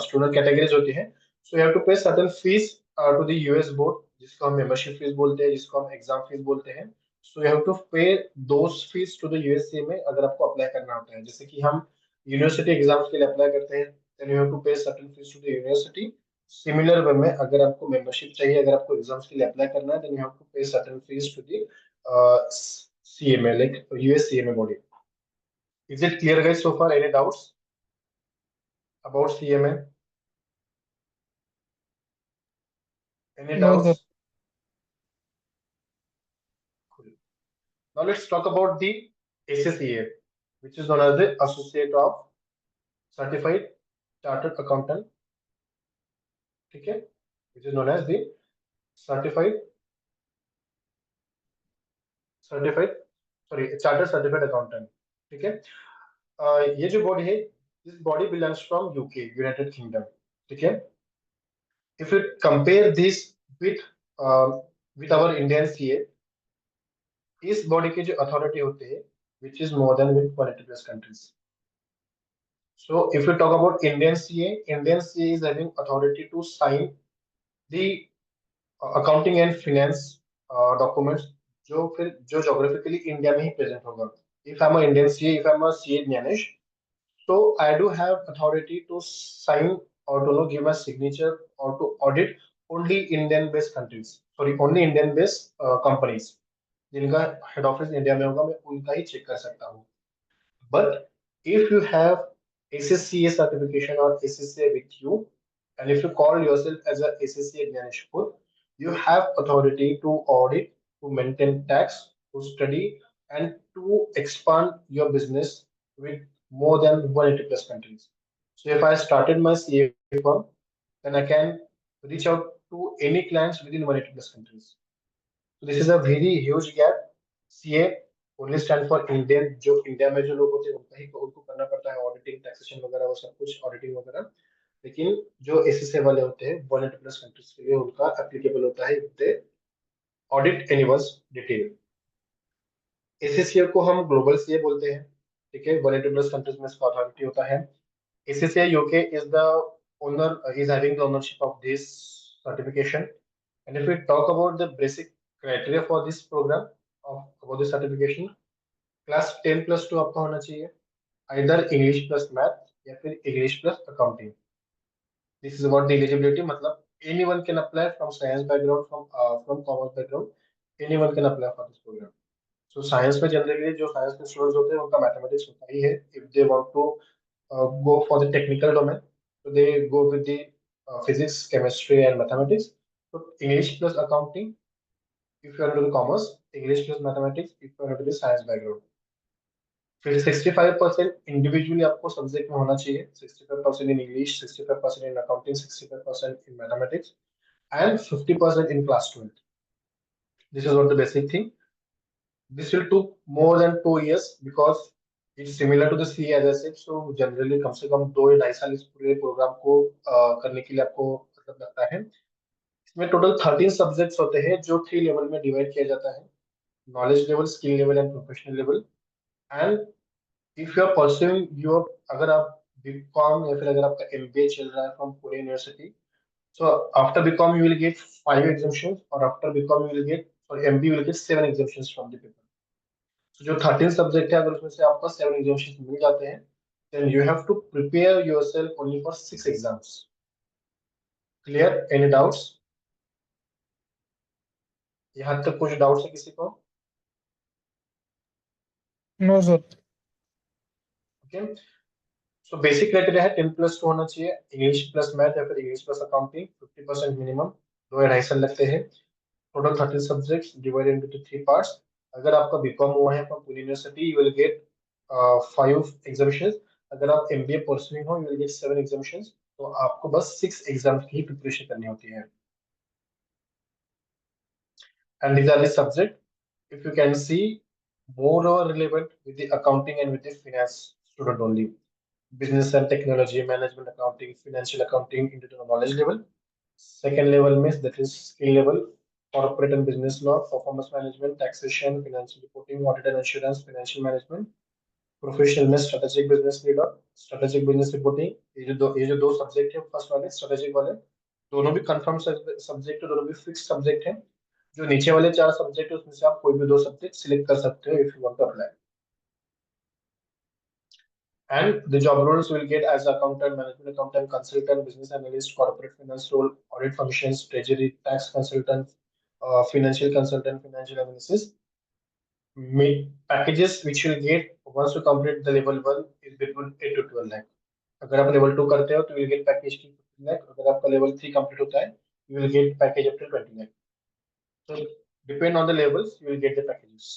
[SPEAKER 2] student categories होती हैं. So you have to pay certain fees to the US board, जिसको हम membership fees बोलते हैं, जिसको हम exam fees बोलते हैं. So you have to pay those fees to the USC में अगर आपको apply करना होता है. जैसे कि हम university exams के लिए apply करते हैं, then you have to pay certain fees to the university. Similar way में अगर आपको membership चाहिए, अगर आपको exams के लिए apply करना है, then you have to pay certain fees to the CMA, like US CMA body. Is it clear, guys, so far? Any doubts about CMA? Any
[SPEAKER 6] No,
[SPEAKER 2] doubts?
[SPEAKER 6] sir.
[SPEAKER 2] Cool. Now let's talk about the ACCA, which is known as the Associate of Certified Chartered Accountant. Okay, which is known as the Chartered Certified Accountant. ठीक है? ये जो body है, this body belongs from UK, United Kingdom. ठीक है? If you compare this with our Indian CA, इस body के जो authority होते हैं, which is more than with 180 plus countries. So if you talk about Indian CA is having authority to sign the accounting and finance documents जो geographically India में ही present होगा. If I'm a Indian CA, if I'm a CA Jnanish, so I do have authority to sign or to give my signature or to audit only Indian-based countries. Sorry, only Indian-based companies. जिनका head office India में होगा, मैं उनका ही check कर सकता हूँ. But if you have ACCA certification or ACCA with you, and if you call yourself as a ACCA Jnaneshpur, you have authority to audit, to maintain tax, to study, and to expand your business with more than 180 plus countries. So if I started my CA firm, then I can reach out to any clients within 180 plus countries. So this is a very huge gap. CA only stand for Indian, जो India में जो लोग होते हैं उनको करना पड़ता है ऑडिटिंग, टैक्सेशन वगैरह, वो सब कुछ ऑडिटिंग वगैरह. लेकिन जो एसएसए वाले होते हैं 180 प्लस कंट्रीज के लिए उनका एप्लीकेबल होता है दे ऑडिट एनीवन्स डिटेल. एसएसए को हम ग्लोबल सीए बोलते हैं. ठीक है, 180 प्लस कंट्रीज में इसका अथॉरिटी होता है. SSA UK is the owner, is having the ownership of this certification. And if we talk about the basic criteria for this program, about this certification, class 10 plus 2 आपका होना चाहिए, either English plus math या फिर English plus accounting. This is about the eligibility. मतलब anyone can apply from science background, from commerce background, anyone can apply for this program. So science में generally जो science के students होते हैं उनका mathematics होता ही है. If they want to go for the technical domain, so they go with the physics, chemistry, and mathematics. So English plus accounting if you are into the commerce, English plus mathematics if you are into the science background. फिर 65% individually आपको subject में होना चाहिए. 65% in English, 65% in accounting, 65% in mathematics, and 50% in class 12. This is what the basic thing. This will took more than 2 years because it's similar to the CA as I said. So generally कम से कम 2 या 2.5 साल इस पूरे programme को करने के लिए आपको मतलब लगता है. इसमें टोटल 13 सब्जेक्ट्स होते हैं जो 3 लेवल में डिवाइड किया जाता है. Knowledge level, skill level and professional level. And if you are pursuing your, अगर आप बीकॉम या फिर अगर आपका एमबीए चल रहा है from Pune university, so after BCom you will get 5 exemptions और after BCom you will get, for MBA will get 7 exemptions from the paper. So जो 13 सब्जेक्ट है, अगर उसमें से आपको 7 एग्जाम्पशंस मिल जाते हैं, then you have to prepare yourself only for 6 exams. Clear? Any doubts? यहाँ तक कुछ डाउट्स है किसी को?
[SPEAKER 6] No, sir.
[SPEAKER 2] Okay. So basic criteria है 10 plus 2 होना चाहिए, English plus math या फिर English plus accounting, 50% minimum, 2 या 2.5 साल लगते हैं. Total 13 subjects divided into 3 parts. अगर आपका बीकॉम हुआ है from Pune university, you will get 5 exemptions. अगर आप MBA pursuing हो, you will get 7 exemptions. तो आपको बस 6 एग्जाम्स की ही प्रिपरेशन करनी होती है. And these are the subjects, if you can see, more or relevant with the accounting and with the finance student only. business and technology, management accounting, financial accounting into the knowledge level. Second level means that is skill level, corporate and business law, performance management, taxation, financial reporting, audit and assurance, financial management. Professional में strategic business leader, strategic business reporting, ये जो दो subject है first वाले strategic वाले, दोनों भी confirm subject है, दोनों भी फिक्स सब्जेक्ट है। जो नीचे वाले 4 सब्जेक्ट है उसमें से आप कोई भी 2 सब्जेक्ट सिलेक्ट कर सकते हो if you want to apply. And the job roles will get as accountant, management accountant, consultant, business analyst, corporate finance role, audit functions, treasury, tax consultant, financial consultant, financial analysis. Packages which you'll get once you complete the level 1 is between 8 to 12 lakh. अगर आप level 2 करते हो तो you will get package की 15 lakh. अगर आपका level 3 complete होता है you will get package up to 20 lakh. So depend on the levels you will get the packages.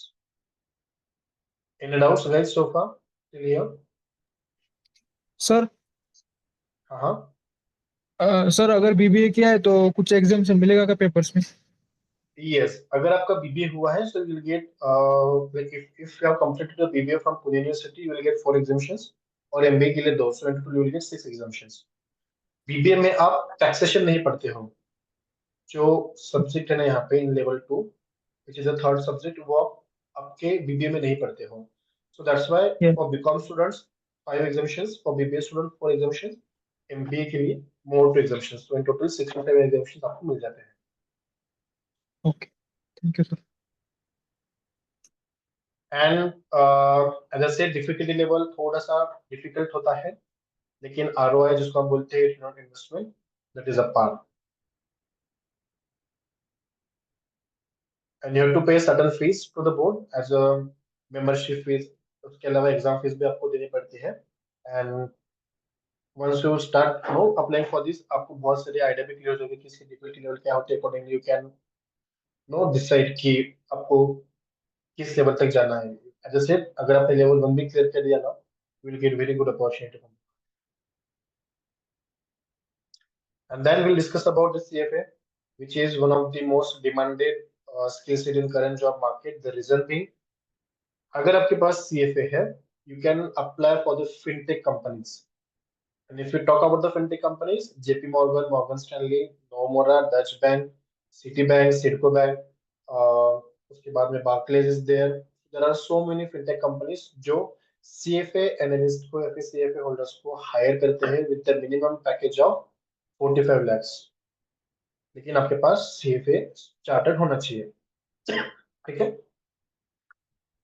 [SPEAKER 2] Any doubts guys so far till here?
[SPEAKER 6] Sir
[SPEAKER 2] हाँ
[SPEAKER 6] sir अगर BBA किया है तो कुछ एग्जामेशन मिलेगा क्या पेपर्स में?
[SPEAKER 2] Yes, अगर आपका BBA हुआ है, so you will get like if you have completed the BBA from Pune University, you will get 4 exemptions और MBA के लिए 2, so in total you will get 6 exemptions. BBA में आप taxation नहीं पढ़ते हो, जो सब्जेक्ट है ना यहाँ पे in level 2, which is the third subject, वो आप आपके BBA में नहीं पढ़ते हो. So that's why
[SPEAKER 6] Yeah.
[SPEAKER 2] for BCom students 5 exemptions, for BBA students 4 exemptions, MBA के लिए more 2 exemptions, so in total 65 exemptions आपको मिल जाते हैं.
[SPEAKER 6] Okay, thank you sir.
[SPEAKER 2] And as I said difficulty level थोड़ा सा डिफिकल्ट होता है, लेकिन ROI जिसको हम बोलते हैं return on investment, that is a par. And you have to pay certain fees to the board as a membership fees. उसके अलावा एग्जाम फीस भी आपको देनी पड़ती है. And once you start applying for this, आपको बहुत सारी आइडिया भी क्लियर हो जाएगी कि इसकी डिफिकल्टी लेवल क्या होती है. अकॉर्डिंगली यू कैन डिसाइड कि आपको किस लेवल तक जाना है. एज आई सेड अगर आपने लेवल 1 भी क्लियर कर दिया ना, you will get very good opportunity. And then we'll discuss about the CFA, which is one of the most demanded skill set in current job market. The reason being, अगर आपके पास CFA है, you can apply for the fintech companies. And if we talk about the fintech companies, JP Morgan, Morgan Stanley, Nomura, Dutch Bank, Citibank, Citco Bank, उसके बाद में Barclays is there. There are so many fintech companies जो CFA analyst को या फिर CFA holders को hire करते हैं with the minimum package of 45 lakhs. लेकिन आपके पास CFA चार्टर्ड होना चाहिए, ठीक है.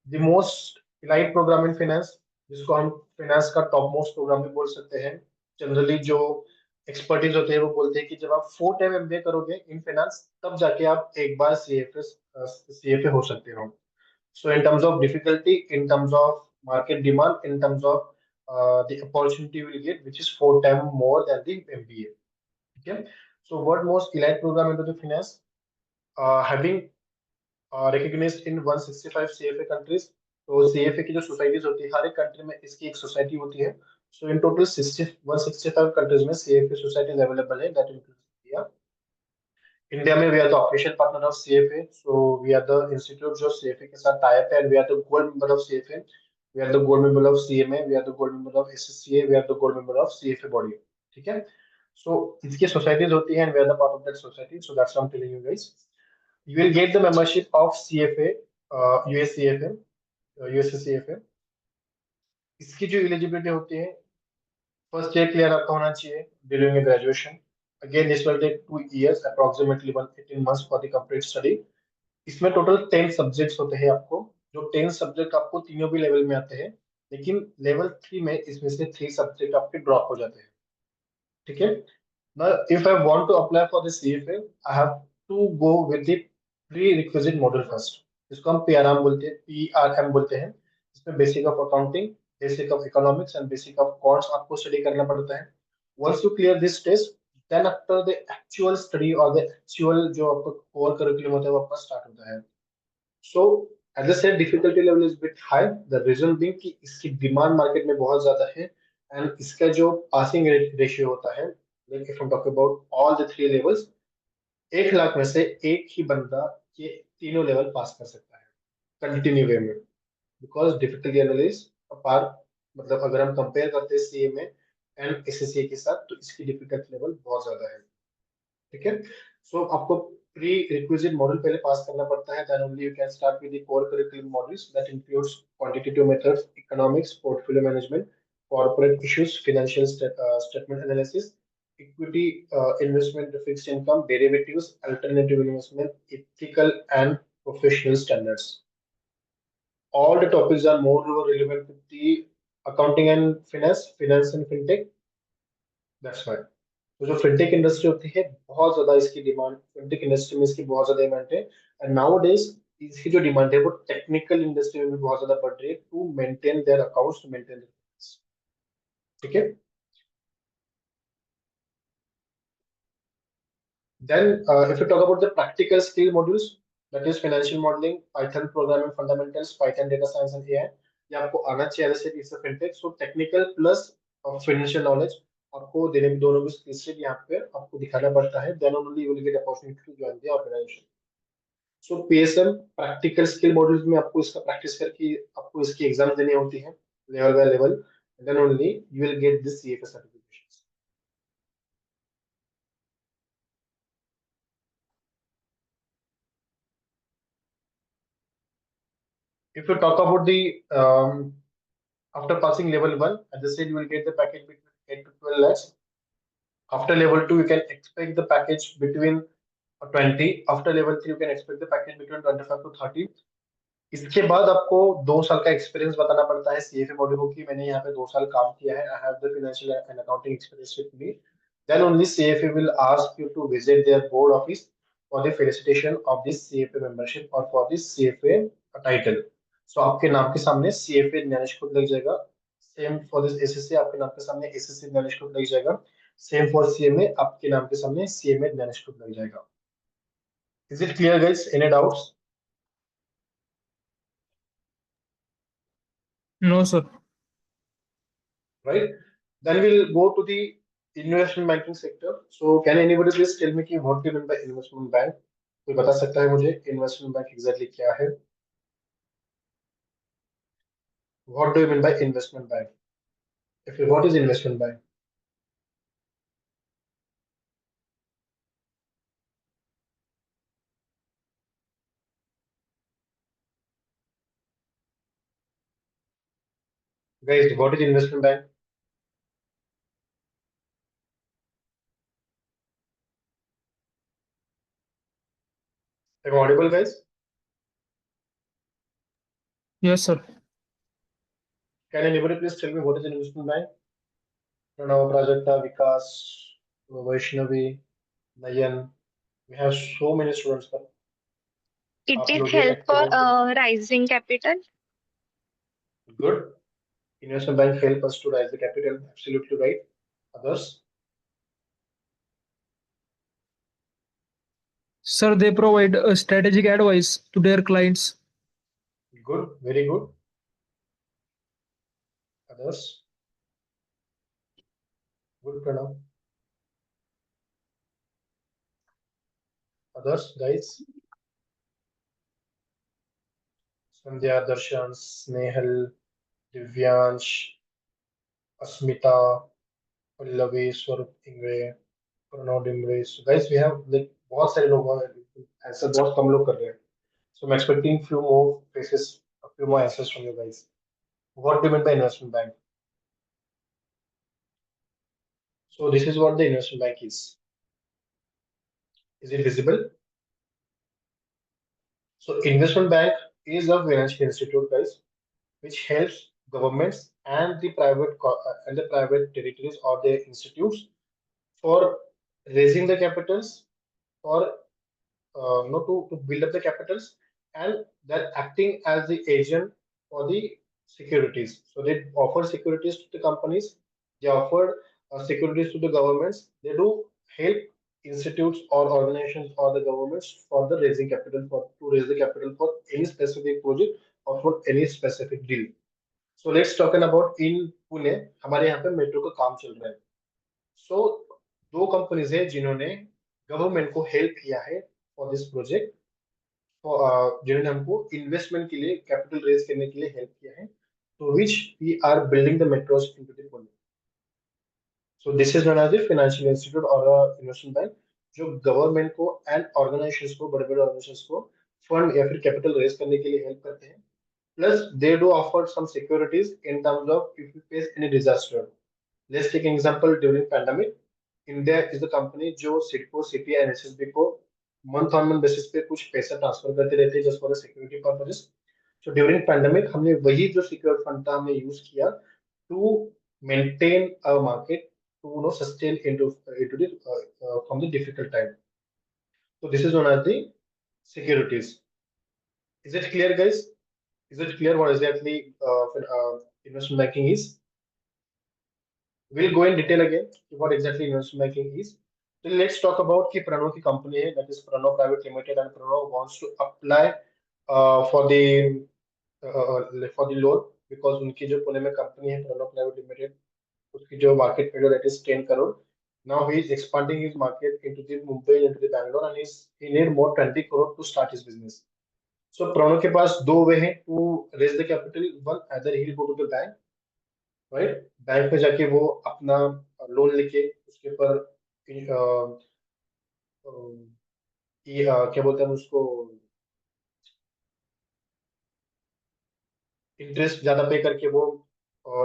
[SPEAKER 2] The most elite programme in finance, जिसको हम फाइनेंस का टॉप मोस्ट प्रोग्राम भी बोल सकते हैं. जनरली जो एक्सपर्टीज होते हैं वो बोलते हैं कि जब आप 4 टाइम MBA करोगे इन फाइनेंस, तब जाके आप एक बार CFA हो सकते हो. So in terms of difficulty, in terms of market demand, in terms of the opportunity you will get, which is 4 times more than the MBA. Okay. So what most elite program into the finance, having recognized in 165 CFA countries. तो CFA की जो societies होती है, हर एक country में इसकी एक society होती है. So in total 165 countries में CFA सोसाइटीज अवेलेबल है. That includes India. इंडिया में we are the official partner of CFA. So we are the institute जो CFA के साथ tie up है, and we are the gold member of CFA. We are the gold member of CMA. We are the gold member of SCCA. We are the gold member of CFA body. ठीक है. So इसकी societies होती है, and we are the part of that society. So that's what I'm telling you guys. You will get the membership of CFA, US CFA, USA CFA. इसकी जो eligibility होती है, first year clear आपका होना चाहिए during graduation. Again this will take 2 years, approximately 18 months for the complete study. इसमें total 10 subjects होते हैं आपको, जो 10 सब्जेक्ट आपको तीनों भी लेवल में आते हैं, लेकिन लेवल 3 में इसमें से 3 सब्जेक्ट आपके ड्रॉप हो जाते हैं, ठीक है. Now, if I want to apply for the CFA, I have to go with the prerequisite module first. इसको हम PRM बोलते हैं, PRM बोलते हैं. इसमें basic of accounting, basic of economics and basic of cost आपको स्टडी करना पड़ता है. Once you clear this test, then after the actual study or the actual जो आपको कोर करिकुलम होता है वो आपका स्टार्ट होता है. So as I said, difficulty level is bit high. The reason being कि इसकी डिमांड मार्केट में बहुत ज्यादा है, एंड इसका जो पासिंग रेशियो होता है, like if I'm talking about all the 3 levels, 1 lakh में से एक ही बंदा ये तीनों लेवल पास कर सकता है कंटिन्यू वे में, because difficulty level is a par मतलब अगर हम कंपेयर करते हैं सीए में एंड एसएससी के साथ तो इसकी डिफिकल्ट लेवल बहुत ज्यादा है। ठीक है, सो आपको प्री रिक्विजिट मॉड्यूल पहले पास करना पड़ता है, then only you can start with the core curriculum modules that includes quantitative methods, economics, portfolio management, corporate issues, financial statement analysis, equity investment, fixed income, derivatives, alternative investment, ethical and professional standards. All the topics are more relevant with the accounting and finance and fintech. That's why. तो जो fintech industry होती है बहुत ज्यादा इसकी demand, fintech industry में इसकी बहुत ज्यादा डिमांड है, एंड नाउ डेज इसकी जो डिमांड है वो टेक्निकल इंडस्ट्री में भी बहुत ज्यादा बढ़ रही है to maintain their accounts, to maintain their. ठीक है, then if you talk about the practical skill modules, that is financial modeling, Python programming fundamentals, Python data science and AI, ये आपको आना चाहिए जैसे कि इससे fintech, so technical plus financial knowledge आपको देने में दोनों भी स्किल सेट यहाँ पे आपको दिखाना पड़ता है, then only you will get opportunity to join the organisation. So PSM practical skill modules में आपको इसका प्रैक्टिस करके आपको इसकी एग्जाम देनी होती है level by level, then only you will get this CFA certification. If you talk about the after passing level 1, as I said, you will get the package between 8 to 12 lakhs. After level 2, you can expect the package between 20. After level 3, you can expect the package between 25 to 30. इसके बाद आपको 2 साल का experience बताना पड़ता है CFA module को कि मैंने यहाँ पे 2 साल काम किया है, I have the financial and accounting experience with me, then only CFA will ask you to visit their board office for the felicitation of this CFA membership और for this CFA title. So आपके नाम के सामने CFA Gyanesh खुद लग जाएगा, same for this SSC आपके नाम के सामने एसएससी ज्ञानेश खुद लग जाएगा, सेम फॉर सीएमए आपके नाम के सामने सीएमए ज्ञानेश खुद लग जाएगा। Is it clear guys, any doubts?
[SPEAKER 6] No, sir.
[SPEAKER 2] Right? Then we'll go to the investment banking sector. So can anybody please tell me कि what do you mean by investment bank? कोई बता सकता है मुझे investment bank exactly क्या है? What do you mean by investment bank? If you, what is investment bank? Guys, what is investment bank? Am I audible, guys?
[SPEAKER 6] Yes, sir.
[SPEAKER 2] Can anybody please tell me what is investment bank? Pranav, Prajakta, Vikas, Vaishnavi, Nayan. We have so many students. But
[SPEAKER 9] It
[SPEAKER 2] आप
[SPEAKER 9] is
[SPEAKER 2] लोग ये
[SPEAKER 9] help
[SPEAKER 2] active
[SPEAKER 9] for
[SPEAKER 2] हो तो
[SPEAKER 9] rising capital.
[SPEAKER 2] good. Investment bank help us to raise the capital. Absolutely right. Others?
[SPEAKER 6] Sir, they provide strategic advice to their clients.
[SPEAKER 2] Good. Very good. Others? Good, Pranav. Others, guys? Sandhya, Darshan, Snehal, Divyansh, Asmita, Pallavi, Swarup Ingre, Pranav Dimre. So guys, we have like बहुत सारे लोग answer बहुत कम लोग कर रहे हैं. So I'm expecting few more faces, a few more answers from you guys. What do you mean by investment bank? So this is what the investment bank is. Is it visible? So investment bank is a financial institute, guys, which helps governments and the private territories or the institutes for raising the capitals or to build up the capitals, and they're acting as the agent for the securities. So they offer securities to the companies, they offer securities to the governments, they do help institutes or organizations or the governments for the raising capital for to raise the capital for any specific project or for any specific deal. So let's talk about in Pune हमारे यहाँ पे metro का काम चल रहा है. So 2 companies है जिन्होंने गवर्नमेंट को हेल्प किया है फॉर दिस प्रोजेक्ट, जिन्होंने हमको इन्वेस्टमेंट के लिए कैपिटल रेज करने के लिए हेल्प किया है. to which we are building the metros into the Pune. So this is known as the financial institute or a investment bank जो गवर्नमेंट को एंड ऑर्गेनाइजेशंस को बड़े बड़े ऑर्गेनाइजेशंस को फंड या फिर कैपिटल रेज करने के लिए हेल्प करते हैं plus they do offer some securities in terms of if you face any disaster let's take an example during pandemic India is the company जो सिडको सिटी एंड एसएसबी को month on month basis पे कुछ पैसा transfer करते रहते हैं just for security purposes so during pandemic हमने वही जो सिक्योर फंड था हमने यूज किया to maintain a market to sustain into the from the difficult time. So this is one of the securities. Is it clear, guys? Is it clear what exactly investment banking is? We'll go in detail again what exactly investment banking is. So let's talk about कि Pranav की company है that is Pranav Private Limited and Pranav wants to apply for the loan because उनकी जो पुणे में company है Pranav Private Limited उसकी जो market value that is 10 crore. Now he is expanding his market into the Mumbai into the Bangalore and he need more 20 crore to start his business. So Pranav के पास दो वे हैं to raise the capital. One either he will go to the bank, right? Bank में जाके वो अपना loan लेके उसके ऊपर क्या बोलते हैं उसको इंटरेस्ट ज्यादा पे करके वो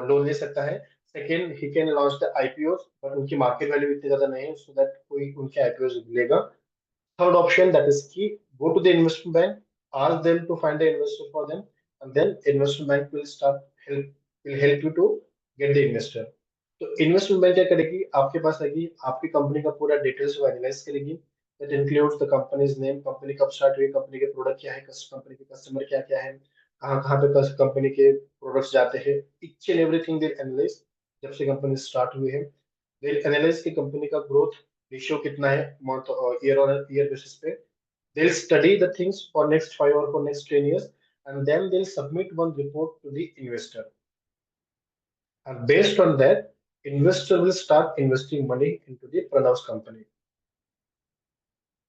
[SPEAKER 2] लोन ले सकता है second he can launch the IPO but उनकी मार्केट वैल्यू इतनी ज्यादा नहीं है सो दैट कोई उनके आईपीओ लेगा third option that is key go to the investment bank ask them to find the investor for them and then investment bank will help you to get the investor तो investment bank क्या करेगी आपके पास आएगी आपकी company का पूरा details को analyse करेगी that includes the companies name company कब स्टार्ट हुई कंपनी के प्रोडक्ट क्या है कंपनी के कस्टमर क्या क्या है कहाँ पे कंपनी के प्रोडक्ट्स जाते हैं each and everything they analyse जब से कंपनी स्टार्ट हुई है दे एनालाइज की कंपनी का ग्रोथ रेशियो कितना है month year on year basis पे they'll study the things for next 5 or for next 10 years and then they'll submit one report to the investor and based on that investor will start investing money into the Pranav's company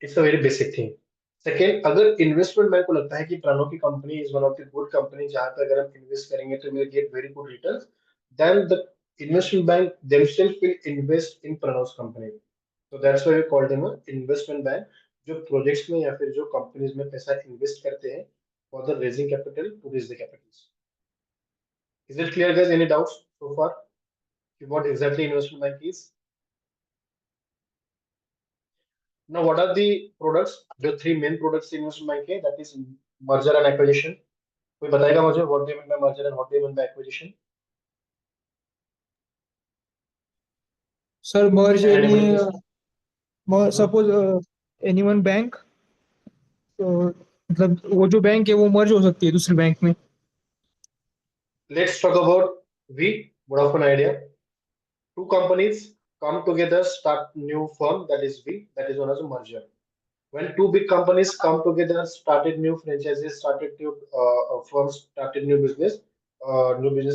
[SPEAKER 2] it's a very basic thing second अगर investment bank को लगता है कि प्रणव की company is one of the good company जहां पे अगर हम इन्वेस्ट करेंगे तो will get very good returns then the investment bank themselves will invest in Pranav's company so that's why we call them a investment bank जो projects में या फिर जो कंपनीज में पैसा इन्वेस्ट करते हैं for the raising capital to raise the capitals is it clear guys any doubts so far what exactly investment bank is now what are the products the three main products investment bank है that is merger and acquisition कोई बताएगा मुझे what do you mean by merger and what do you mean by acquisition
[SPEAKER 6] Sir, merge
[SPEAKER 2] Anybody
[SPEAKER 6] any
[SPEAKER 2] please?
[SPEAKER 6] suppose any one bank तो मतलब वो जो bank है वो मर्ज हो सकती है दूसरे बैंक में
[SPEAKER 2] Let's talk about V. Vodafone Idea. Two companies come together, start new firm that is V. That is known as a merger. When two big companies come together, started new franchises, started new firms, started new business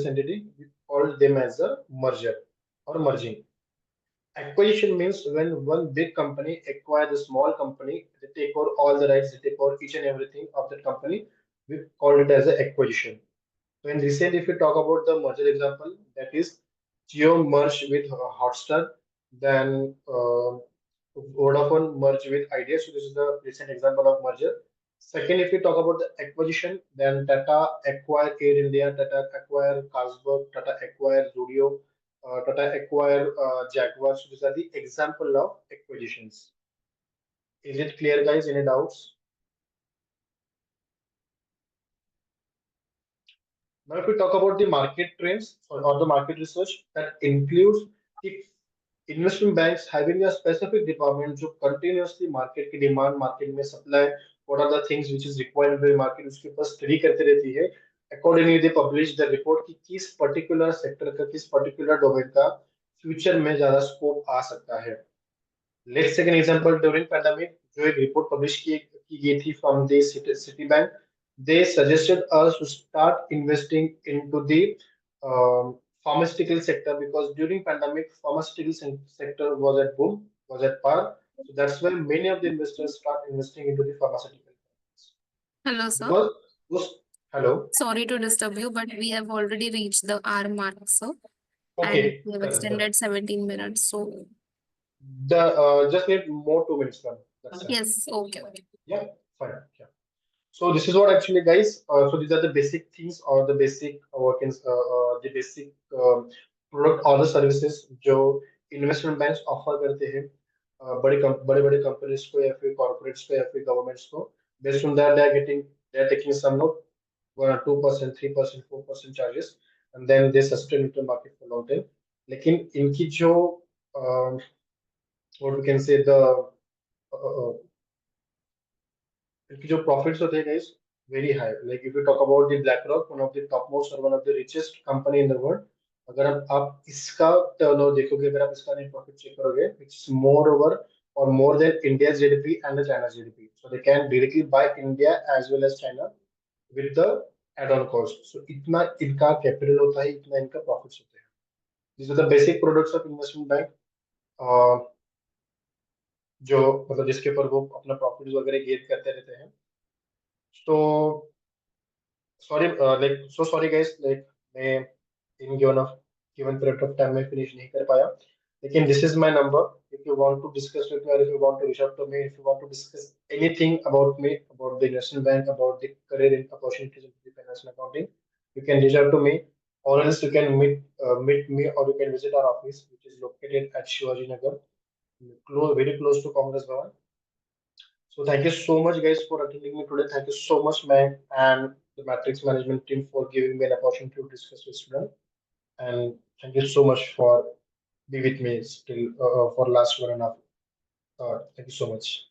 [SPEAKER 2] entity, we call them as a merger or merging. Acquisition means when one big company acquires a small company, they take over all the rights, they take over each and everything of that company. We call it as an acquisition. So in recent, if you talk about the merger example, that is Jio merged with Hotstar, then Vodafone merged with Idea. So this is the recent example of merger. Second, if you talk about the acquisition, then Tata acquired Air India, Tata acquired Carlsberg, Tata acquired Zudio, Tata acquired Jaguar. So these are the example of acquisitions. Is it clear, guys? Any doubts? Now, if we talk about the market trends or the market research, that includes the investment banks having a specific department जो continuously market की demand, market में supply, what are the things which is required in the market, उसके ऊपर study करते रहती है. Accordingly, they publish the report कि किस particular sector का, किस particular domain का future में ज़्यादा scope आ सकता है. Let's take an example during pandemic, जो एक report publish की गई थी from the Citibank. They suggested us to start investing into the pharmaceutical sector because during pandemic, pharmaceutical sector was at boom, was at par. So that's why many of the investors start investing into the pharmaceutical.
[SPEAKER 1] Hello, sir.
[SPEAKER 2] Because those Hello.
[SPEAKER 1] Sorry to disturb you, but we have already reached the hour mark, sir. And
[SPEAKER 2] Okay.
[SPEAKER 1] we have
[SPEAKER 2] Done, done.
[SPEAKER 1] extended 17 minutes, so
[SPEAKER 2] Just need more 2 minutes, ma'am. That's it.
[SPEAKER 1] yes, okay.
[SPEAKER 2] Yeah, fine. Yeah. So this is what actually, guys. So these are the basic things or the basic the basic product or the services जो investment banks offer करते हैं बड़े बड़े companies को या फिर corporates को या फिर governments को. Based on that, they are taking some note 2%, 3%, 4% charges, and then they sustain into the market for long time. लेकिन इनकी जो what we can say the इनकी जो profits होते हैं guys very high. Like if you talk about the BlackRock, one of the topmost or one of the richest company in the world, अगर आप इसका turnover देखोगे, अगर आप इसका net profit check करोगे, it's moreover or more than India's GDP and the China's GDP. So they can directly buy India as well as China with the add-on cost. So इतना इनका capital होता है, इतना इनका profits होते हैं. These are the basic products of investment bank. जो मतलब जिसके ऊपर वो अपना प्रॉफिट वगैरह गेन करते रहते हैं. So sorry, sorry guys, like मैं in given period of time में finish नहीं कर पाया. लेकिन this is my number. If you want to discuss with me or if you want to reach out to me, if you want to discuss anything about me, about the investment bank, about the career in opportunities in the finance and accounting, you can reach out to me, or else you can meet me, or you can visit our office, which is located at Shivaji Nagar, very close to Congress Bhavan. So thank you so much, guys, for attending me today. Thank you so much, ma'am, and the Matrix management team for giving me an opportunity to discuss with student. And thank you so much for be with me still for last 1.5 hours. Thank you so much.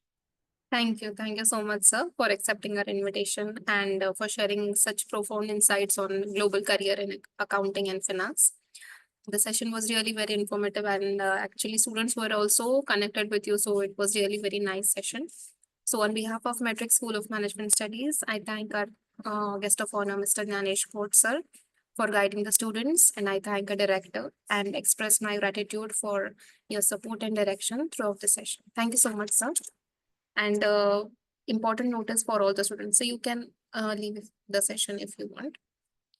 [SPEAKER 1] Thank you so much, sir, for accepting our invitation and for sharing such profound insights on global career in accounting and finance. The session was really very informative, and actually students were also connected with you, so it was really very nice session. So on behalf of Matrix School of Management Studies, I thank our guest of honor, Mr. Gyanesh Koth, sir, for guiding the students, and I thank our director and express my gratitude for your support and direction throughout the session. Thank you so much, sir. And important notice for all the students. So you can leave the session if you want.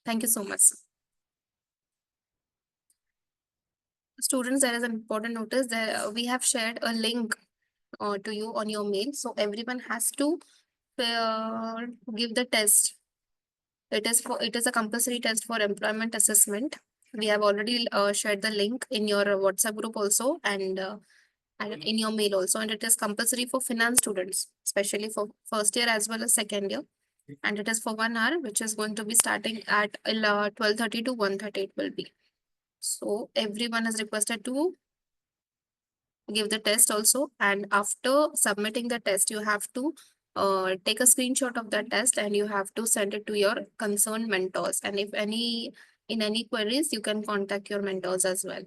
[SPEAKER 1] Thank you so much, sir. Students, there is an important notice that we have shared a link to you on your mail. So everyone has to give the test. It is a compulsory test for employment assessment. We have already shared the link in your WhatsApp group also, and in your mail also, and it is compulsory for finance students, especially for first year as well as second year. And it is for 1 hour, which is going to be starting at 12:30 to 1:30 it will be. So everyone is requested to give the test also, and after submitting the test, you have to take a screenshot of the test and you have to send it to your concerned mentors. And if in any queries, you can contact your mentors as well.